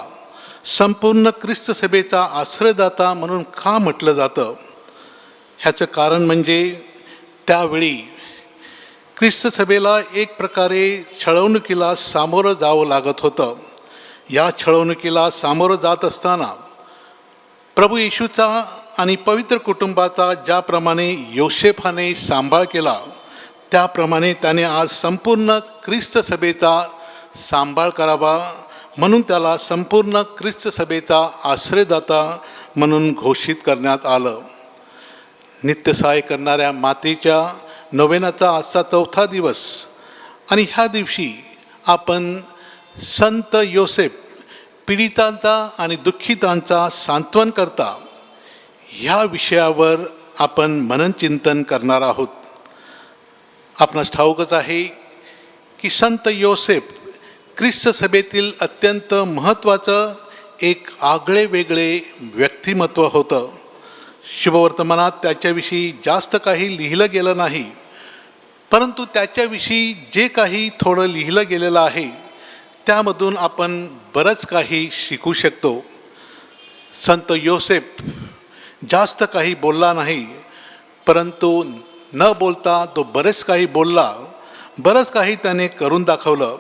संपूर्ण ख्रिस्त सभेचा आश्रयदाता म्हणून का म्हटलं जातं? ह्याचं कारण म्हणजे त्यावेळी ख्रिस्त सभेला एक प्रकारे छळवणुकीला सामोरं जावं लागत होतं. या छळवणुकीला सामोरं जात असताना प्रभू येशूचा आणि पवित्र कुटुंबाचा ज्याप्रमाणे योसेफाने सांभाळ केला, त्याप्रमाणे त्याने आज संपूर्ण ख्रिस्त सभेचा सांभाळ करावा म्हणून त्याला संपूर्ण ख्रिस्त सभेचा आश्रयदाता म्हणून घोषित करण्यात आलं. नित्यसहाय्य करणाऱ्या मातेच्या नोव्हेनाचा आजचा 4था दिवस आणि ह्या दिवशी आपण संत योसेफ पीडितांचा आणि दुःखितांचा सांत्वन करता ह्या विषयावर आपण मननचिंतन करणार आहोत. आपणास ठाऊकच आहे की संत योसेफ ख्रिस्त सभेतील अत्यंत महत्त्वाचं एक आगळे वेगळे व्यक्तिमत्व होतं. शुभवर्तमानात त्याच्याविषयी जास्त काही लिहिलं गेलं नाही, परंतु त्याच्याविषयी जे काही थोडं लिहिलं गेलेलं आहे त्यामधून आपण बरंच काही शिकू शकतो. संत योसेफ जास्त काही बोलला नाही, परंतु न बोलता तो बरेच काही बोलला, बरंच काही त्याने करून दाखवलं.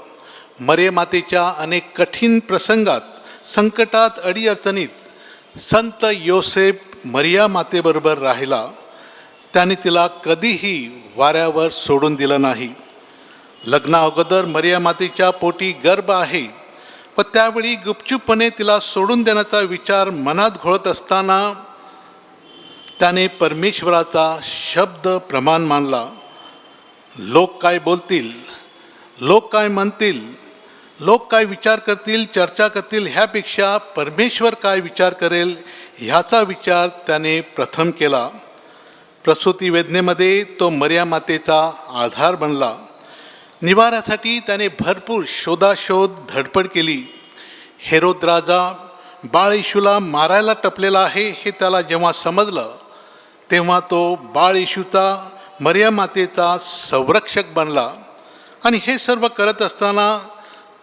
मरियमातेच्या अनेक कठीण प्रसंगात, संकटात, अडीअडचणीत संत योसेफ मरिया मातेबरोबर राहिला. त्याने तिला कधीही वाऱ्यावर सोडून दिलं नाही. लग्ना अगोदर मरिया मातेच्या पोटी गर्भ आहे व त्यावेळी गुपचूपपणे तिला सोडून देण्याचा विचार मनात घोळत असताना त्याने परमेश्वराचा शब्द प्रमाण मानला. लोक काय बोलतील, लोक काय म्हणतील, लोक काय विचार करतील, चर्चा करतील, ह्यापेक्षा परमेश्वर काय विचार करेल ह्याचा विचार त्याने प्रथम केला. प्रसूती वेदनेमध्ये तो मरिया मातेचा आधार बनला. निवाऱ्यासाठी त्याने भरपूर शोधाशोध धडपड केली. हेरोद राजा बाळ येशूला मारायला टपलेला आहे हे त्याला जेव्हा समजलं, तेव्हा तो बाळ येशूचा, मरिया मातेचा संरक्षक बनला. आणि हे सर्व करत असताना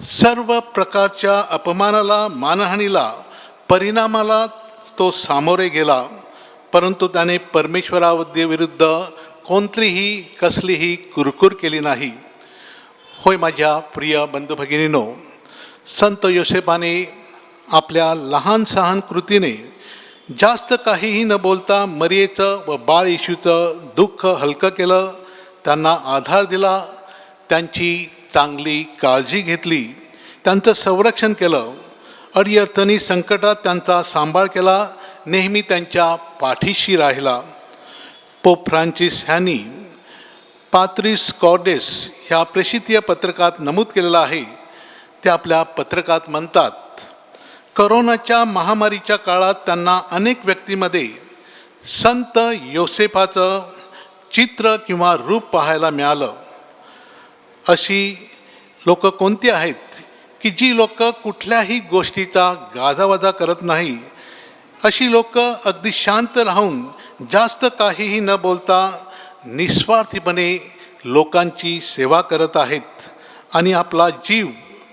सर्व प्रकारच्या अपमानाला, मानहानीला, परिणामाला तो सामोरे गेला, परंतु त्याने परमेश्वराविरुद्ध कोणतीही कसलीही कुरकुर केली नाही. होय माझ्या प्रिय बंधुभगिनींनो, संत योसेफाने आपल्या लहान सहान कृतीने जास्त काहीही न बोलता मरियेचं व बाळ येशूचं दुःख हलकं केलं, त्यांना आधार दिला, त्यांची चांगली काळजी घेतली, त्यांचं संरक्षण केलं, अडीअडचणी संकटात त्यांचा सांभाळ केला, नेहमी त्यांच्या पाठीशी राहिला. पोप फ्रान्सिस ह्यांनी पात्रिस कॉर्डेस ह्या प्रेषितीय पत्रकात नमूद केलेलं आहे. ते आपल्या पत्रकात म्हणतात, करोनाच्या महामारीच्या काळात त्यांना अनेक व्यक्तीमध्ये संत योसेफाचं चित्र किंवा रूप पाहायला मिळालं. अशी लोक कोणती आहेत की जी लोक कुठल्याही गोष्टीचा गाजावाजा करत नाही, अशी लोक अगदी शांत राहून जास्त काहीही न बोलता निस्वार्थीपणे लोकांची सेवा करत आहेत आणि आपला जीव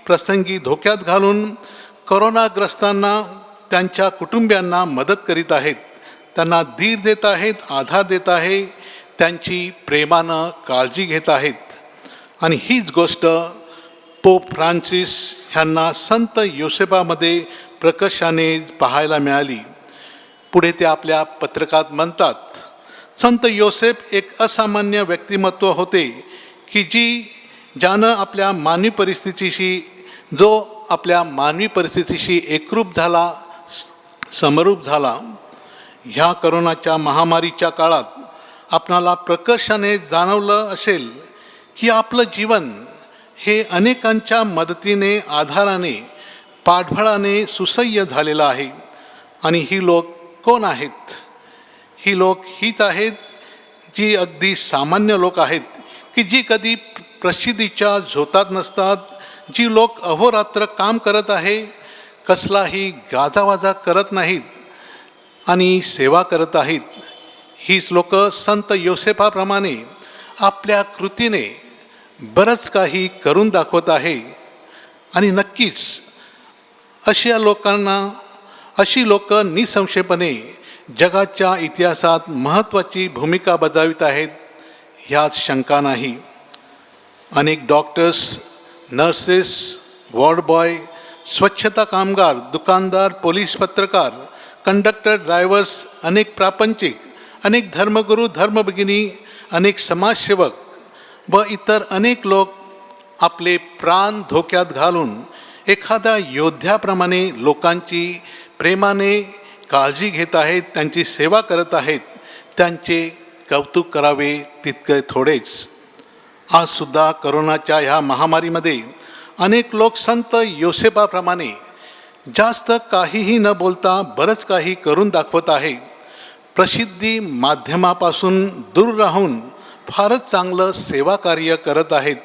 प्रसंगी धोक्यात घालून करोनाग्रस्तांना, त्यांच्या कुटुंबियांना मदत करीत आहेत, त्यांना धीर देत आहेत, आधार देत आहे, त्यांची प्रेमानं काळजी घेत आहेत. आणि हीच गोष्ट पोप फ्रान्सिस ह्यांना संत योसेफामध्ये प्रकर्षाने पाहायला मिळाली. पुढे ते आपल्या पत्रकात म्हणतात, संत योसेफ एक असामान्य व्यक्तिमत्व होते की ज्यानं आपल्या मानवी परिस्थितीशी एकरूप झाला, समरूप झाला. ह्या करोनाच्या महामारीच्या काळात आपणाला प्रकर्षाने जाणवलं असेल की आपलं जीवन हे अनेकांच्या मदतीने, आधाराने, पाठबळाने सुसह्य झालेलं आहे. आणि ही लोक कोण आहेत? ही लोक हीच आहेत जी अगदी सामान्य लोक आहेत, की जी कधी प्रसिद्धीच्या झोतात नसतात, जी लोक अहोरात्र काम करत आहे, कसलाही गाजावाजा करत नाहीत आणि सेवा करत आहेत. हीच लोक संत योसेफाप्रमाणे आपल्या कृतीने बरंच काही करून दाखवत आहे. आणि नक्कीच अशी लोक निसंशयपणे जगाच्या इतिहासात महत्त्वाची भूमिका बजावित आहेत, ह्यात शंका नाही. अनेक डॉक्टर्स, नर्सेस, वॉर्ड बॉय, स्वच्छता कामगार, दुकानदार, पोलीस, पत्रकार, कंडक्टर, ड्रायव्हर्स, अनेक प्रापंचिक, अनेक धर्मगुरू, धर्मभगिनी, अनेक समाजसेवक व इतर अनेक लोक आपले प्राण धोक्यात घालून एखाद्या योद्ध्याप्रमाणे लोकांची प्रेमाने काळजी घेत आहेत, त्यांची सेवा करत आहेत. त्यांचे कौतुक करावे तितके थोडेच. आजसुद्धा करोनाच्या ह्या महामारीमध्ये अनेक लोक संत योसेफाप्रमाणे जास्त काहीही न बोलता बरंच काही करून दाखवत आहे. प्रसिद्धी माध्यमापासून दूर राहून फारच चांगलं सेवा कार्य करत आहेत.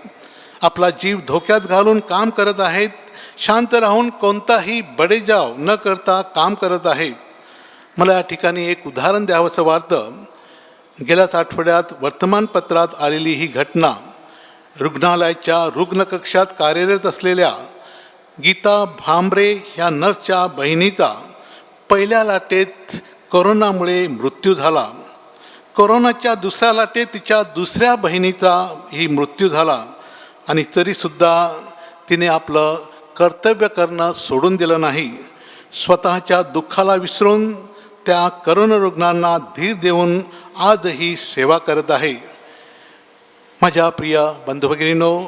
आपला जीव धोक्यात घालून काम करत आहेत. शांत राहून कोणताही बडेजाव न करता काम करत आहे. मला या ठिकाणी एक उदाहरण द्यावंसं वाटतं. गेल्याच आठवड्यात वर्तमानपत्रात आलेली ही घटना, रुग्णालयाच्या रुग्णकक्षात कार्यरत असलेल्या गीता भांबरे ह्या नर्सच्या बहिणीचा पहिल्या लाटेत कोरोनामुळे मृत्यू झाला. कोरोनाच्या दुसऱ्या लाटेत तिच्या दुसऱ्या बहिणीचाही मृत्यू झाला. आणि तरीसुद्धा तिने आपलं कर्तव्य करणं सोडून दिलं नाही. स्वतःच्या दुःखाला विसरून त्या करोना रुग्णांना धीर देऊन आजही सेवा करत आहे. माझ्या प्रिय बंधुभगिनींनो,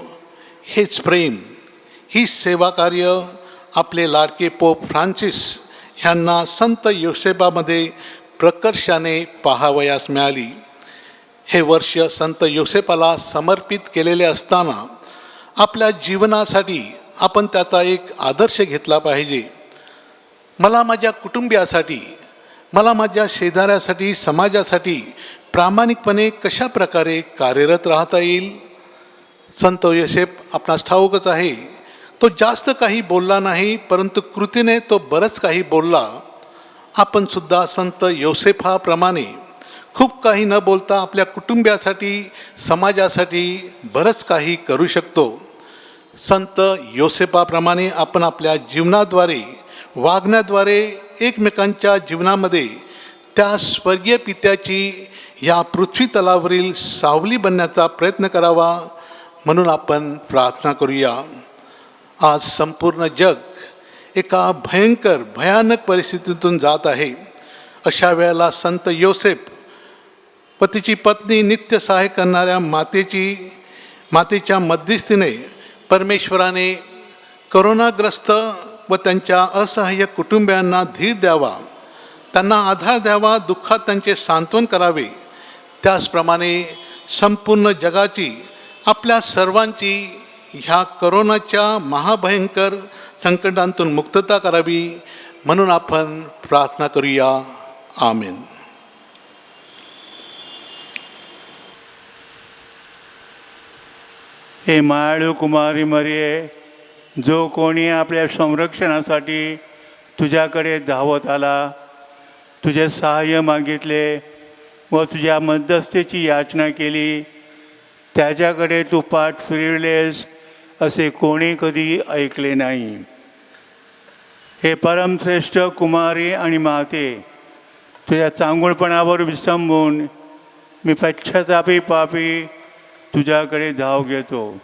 हेच प्रेम, हीच सेवा कार्य आपले लाडके पोप फ्रान्सिस ह्यांना संत योसेफामध्ये प्रकर्षाने पाहावयास मिळाली. हे वर्ष संत योसेफाला समर्पित केलेले असताना आपल्या जीवनासाठी आपण त्याचा एक आदर्श घेतला पाहिजे. मला माझ्या कुटुंबियासाठी, मला माझ्या शेजाऱ्यासाठी, समाजासाठी प्रामाणिकपणे कशा प्रकारे कार्यरत राहता येईल. संत योसेफ आपणास ठाऊकच आहे, तो जास्त काही बोलला नाही, परंतु कृतीने तो बरंच काही बोलला. आपण सुद्धा संत योसेफाप्रमाणे खूप काही न बोलता आपल्या कुटुंबियासाठी, समाजासाठी बरंच काही करू शकतो. संत योसेफाप्रमाणे आपण आपल्या जीवनाद्वारे, वागण्याद्वारे एकमेकांच्या जीवनामध्ये त्या स्वर्गीय पित्याची या पृथ्वी तलावरील सावली बनण्याचा प्रयत्न करावा, म्हणून आपण प्रार्थना करूया. आज संपूर्ण जग एका भयानक परिस्थितीतून जात आहे. अशा वेळेला संत योसेफ व तिची पत्नी नित्य सहाय्य करणाऱ्या मातेच्या मध्यस्थीने परमेश्वराने करोनाग्रस्त व त्यांच्या असहाय्य कुटुंबियांना धीर द्यावा, त्यांना आधार द्यावा, दुःखात त्यांचे सांत्वन करावे. त्याचप्रमाणे संपूर्ण जगाची, आपल्या सर्वांची ह्या करोनाच्या महाभयंकर संकटांतून मुक्तता करावी, म्हणून आपण प्रार्थना करूया. आमेन. हे मायाळू कुमारी मरिये, जो कोणी आपल्या संरक्षणासाठी तुझ्याकडे धावत आला, तुझे सहाय्य मागितले व तुझ्या मध्यस्थेची याचना केली, त्याच्याकडे तू पाठ फिरवलेस असे कोणी कधी ऐकले नाही. हे परमश्रेष्ठ कुमारी आणि माते, तुझ्या चांगुलपणावर विसंबून मी पश्चातापी पापी तुझ्याकडे धाव घेतो,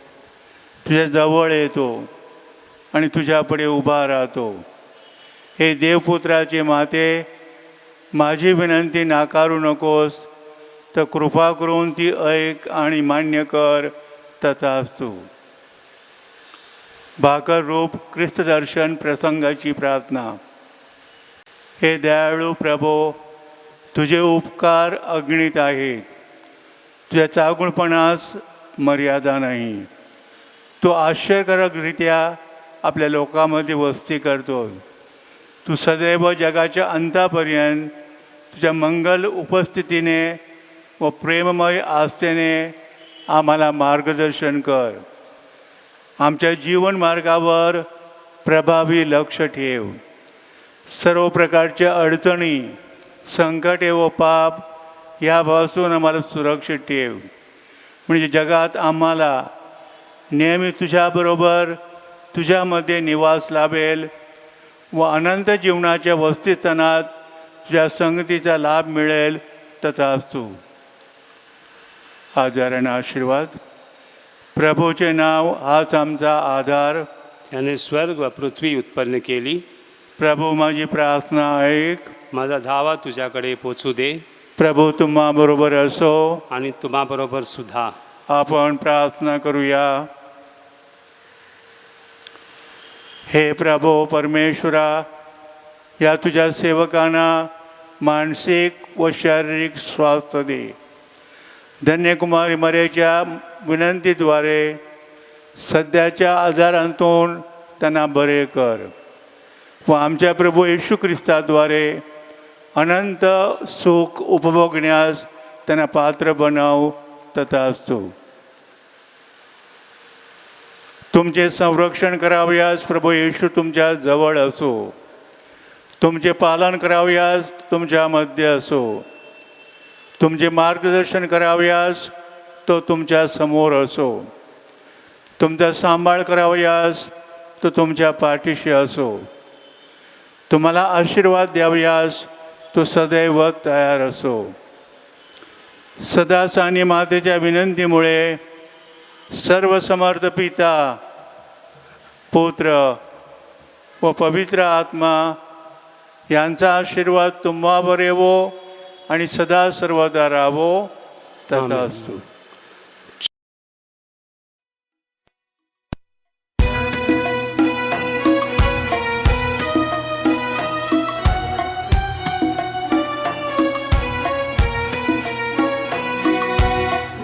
तुझ्या जवळ येतो आणि तुझ्यापुढे उभा राहतो. हे देवपुत्राचे माते, माझी विनंती नाकारू नकोस, तर कृपा करून ती ऐक आणि मान्य कर. तथास्तु. भाकर रूप ख्रिस्तदर्शन प्रसंगाची प्रार्थना. हे दयाळू प्रभो, तुझे उपकार अगणित आहेत, तुझ्या चांगुलपणास मर्यादा नाही. तू आश्चर्यकारकरित्या आपल्या लोकांमध्ये वस्ती करतो. तू सदैव जगाच्या अंतापर्यंत तुझ्या मंगल उपस्थितीने व प्रेममय आस्थेने आम्हाला मार्गदर्शन कर. आमच्या जीवन मार्गावर प्रभावी लक्ष ठेव. सर्व प्रकारच्या अडचणी, संकटे व पाप यापासून आम्हाला सुरक्षित ठेव. म्हणजे जगात आम्हाला नेहमी तुझ्याबरोबर तुझ्यामध्ये निवास लाभेल व अनंत जीवनाच्या वस्तीस्थानात तुझ्या संगतीचा लाभ मिळेल. तथास्तु. आदराने आशीर्वाद. प्रभूचे नाव हाच आमचा आधार. त्याने स्वर्ग व पृथ्वी उत्पन्न केली. प्रभू माझी प्रार्थना ऐक. माझा धावा तुझ्याकडे पोचू दे प्रभू तुम्हाबरोबर असो. आणि तुम्हाबरोबर सुद्धा. आपण प्रार्थना करूया. हे प्रभू परमेश्वरा, या तुझ्या सेवकांना मानसिक व शारीरिक स्वास्थ्य दे. धन्यकुमारी मरेच्या विनंतीद्वारे सध्याच्या आजारांतून त्यांना बरे कर व आमच्या प्रभू येशू ख्रिस्ताद्वारे अनंत सुख उपभोगण्यास त्यांना पात्र बनव. तथास्तु. तुमचे संरक्षण करावयास प्रभू येशू तुमच्या जवळ असो. तुमचे पालन करावयास तुमच्यामध्ये असो. तुमचे मार्गदर्शन करावयास तो तुमच्या समोर असो. तुमचा सांभाळ करावयास तो तुमच्या पाठीशी असो. तुम्हाला आशीर्वाद द्यावयास तो सदैव तयार असो. सदासानी मातेच्या विनंतीमुळे सर्व समर्थ पिता, पुत्र व पवित्र आत्मा यांचा आशीर्वाद तुम्हावर येवो आणि सदा सर्वदा राहावो. तथास्तु.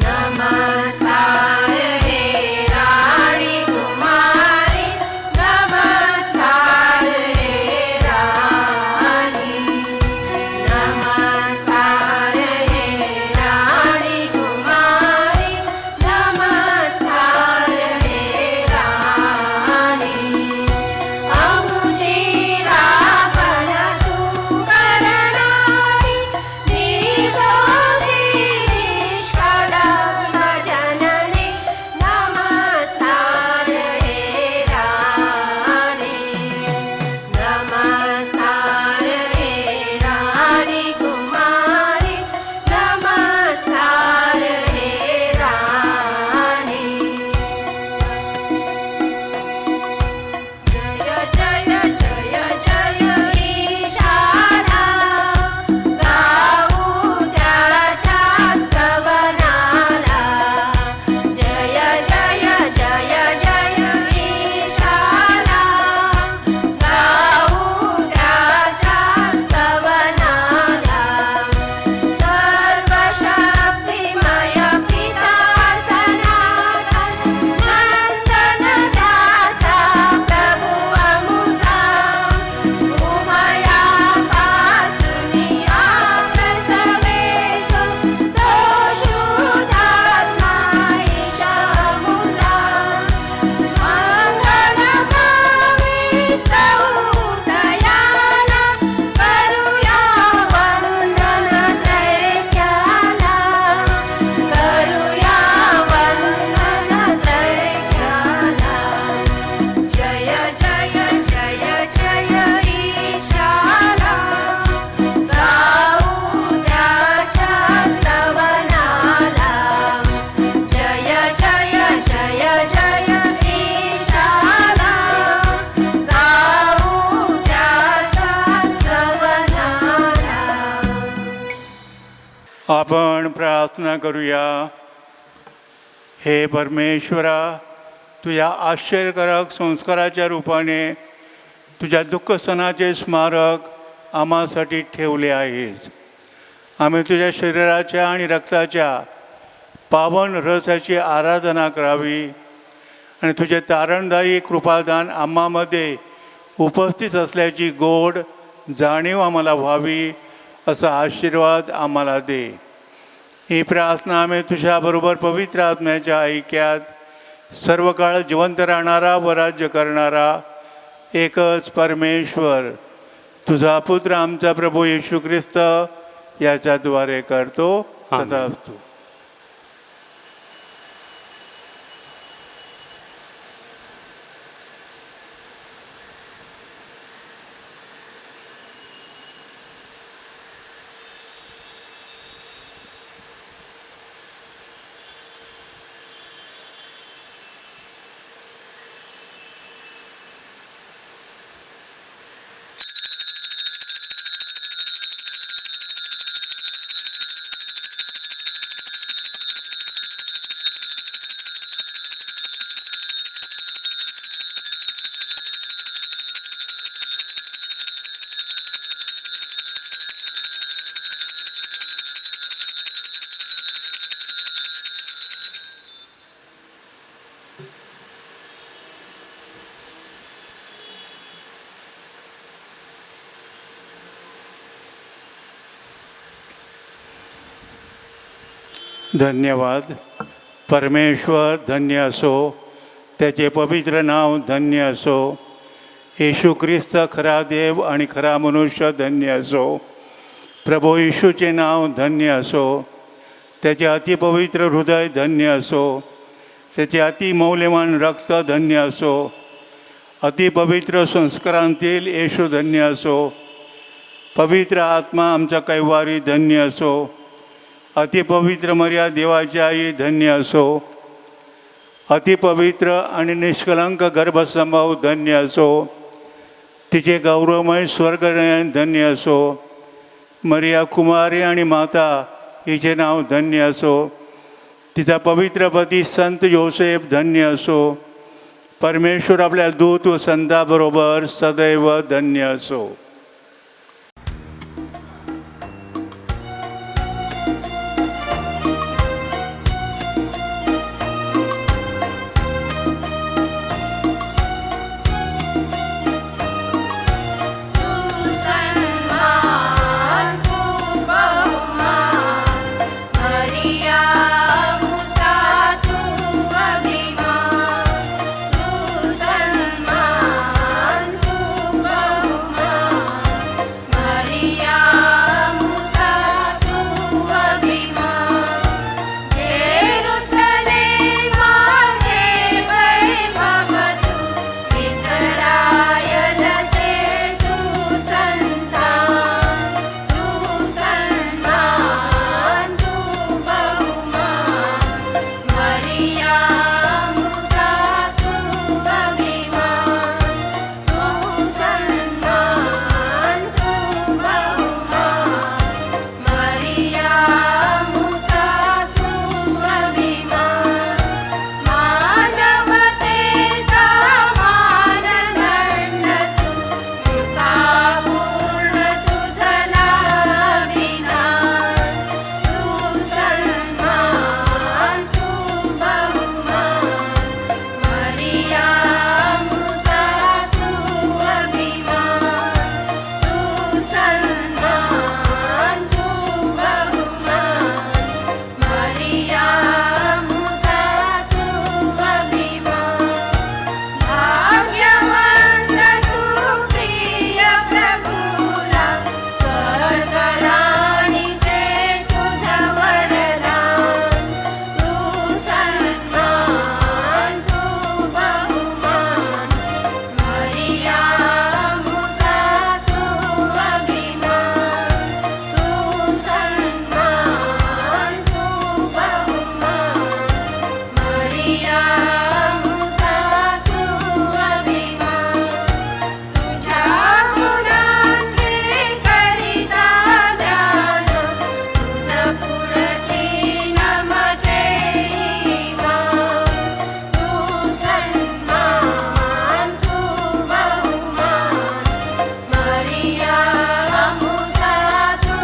नमस्कार हे राणी कुमारी, नमस्कार हे राणी, नमस्कार हे राणी कुमारी. आपण प्रार्थना करूया. हे परमेश्वरा, तुझ्या आश्चर्यकारक संस्काराच्या रूपाने तुझ्या दुःख सणाचे स्मारक आम्हासाठी ठेवले आहेस. आम्ही तुझ्या शरीराच्या आणि रक्ताच्या पावन रसाची आराधना करावी आणि तुझे तारणदायी कृपादान आम्हामध्ये उपस्थित असल्याची गोड जाणीव आम्हाला व्हावी, असा आशीर्वाद आम्हाला दे. ही प्रार्थना आम्ही तुझ्याबरोबर पवित्र आत्म्याच्या ऐक्यात सर्व काळ जिवंत राहणारा व राज्य करणारा एकच परमेश्वर तुझा पुत्र आमचा प्रभू येशू ख्रिस्त याच्याद्वारे करतो. तथास्तु. धन्यवाद. परमेश्वर धन्य असो, त्याचे पवित्र नाव धन्य असो. येशू ख्रिस्त खरा देव आणि खरा मनुष्य धन्य असो. प्रभू येशूचे नाव धन्य असो, त्याचे अतिपवित्र हृदय धन्य असो. त्याचे अतिमौल्यवान रक्त धन्य असो. अतिपवित्र संस्कारांतील येशू धन्य असो. पवित्र आत्मा आमचा कैवारी धन्य असो. अतिपवित्र मर्या देवाची आई धन्य असो. अतिपवित्र आणि निष्कलंक गर्भसंभव धन्य असो. तिचे गौरवमय स्वर्गनयन धन्य असो. मरिया कुमारी आणि माता हिचे नाव धन्य असो. तिचा पवित्र पती संत योसेफ धन्य असो. परमेश्वर आपल्या दूत व संताबरोबर सदैव धन्य असो. Maria, मारिया अमुता तू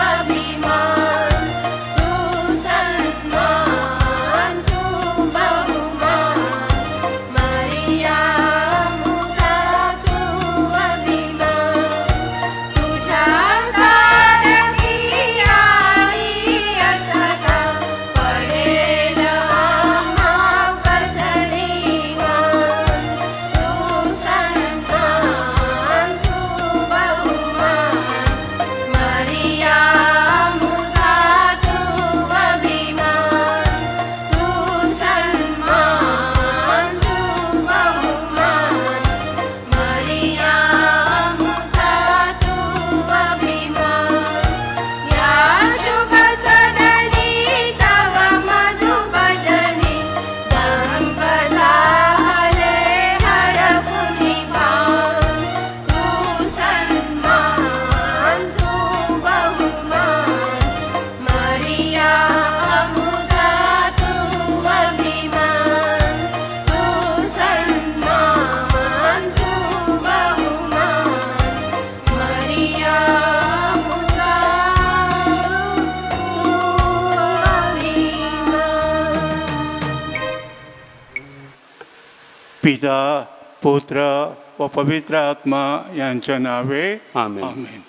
अभिमान तू सन्मान तू बहुमान मारिया अमुता तू अभिमान तुझ्या सारखी आई असता पडेल आम्हा कसली मान तू सन्मान तू बहुमान मारिया अमुता तू अभिमान तू सन्मान तू बहुमान मारिया अमुता तू अभिमान या शुभ सदनी तव मधु भजनी दंग झाले हर कुणी भान तू सन्मान तू बहुमान मारिया अमुता तू अभिमान तू सन्मान तू बहुमान मारिया अमुता तू अभिमान पिता पुत्र व पवित्र आत्मा यांच्या नावे आमेन. आमेन.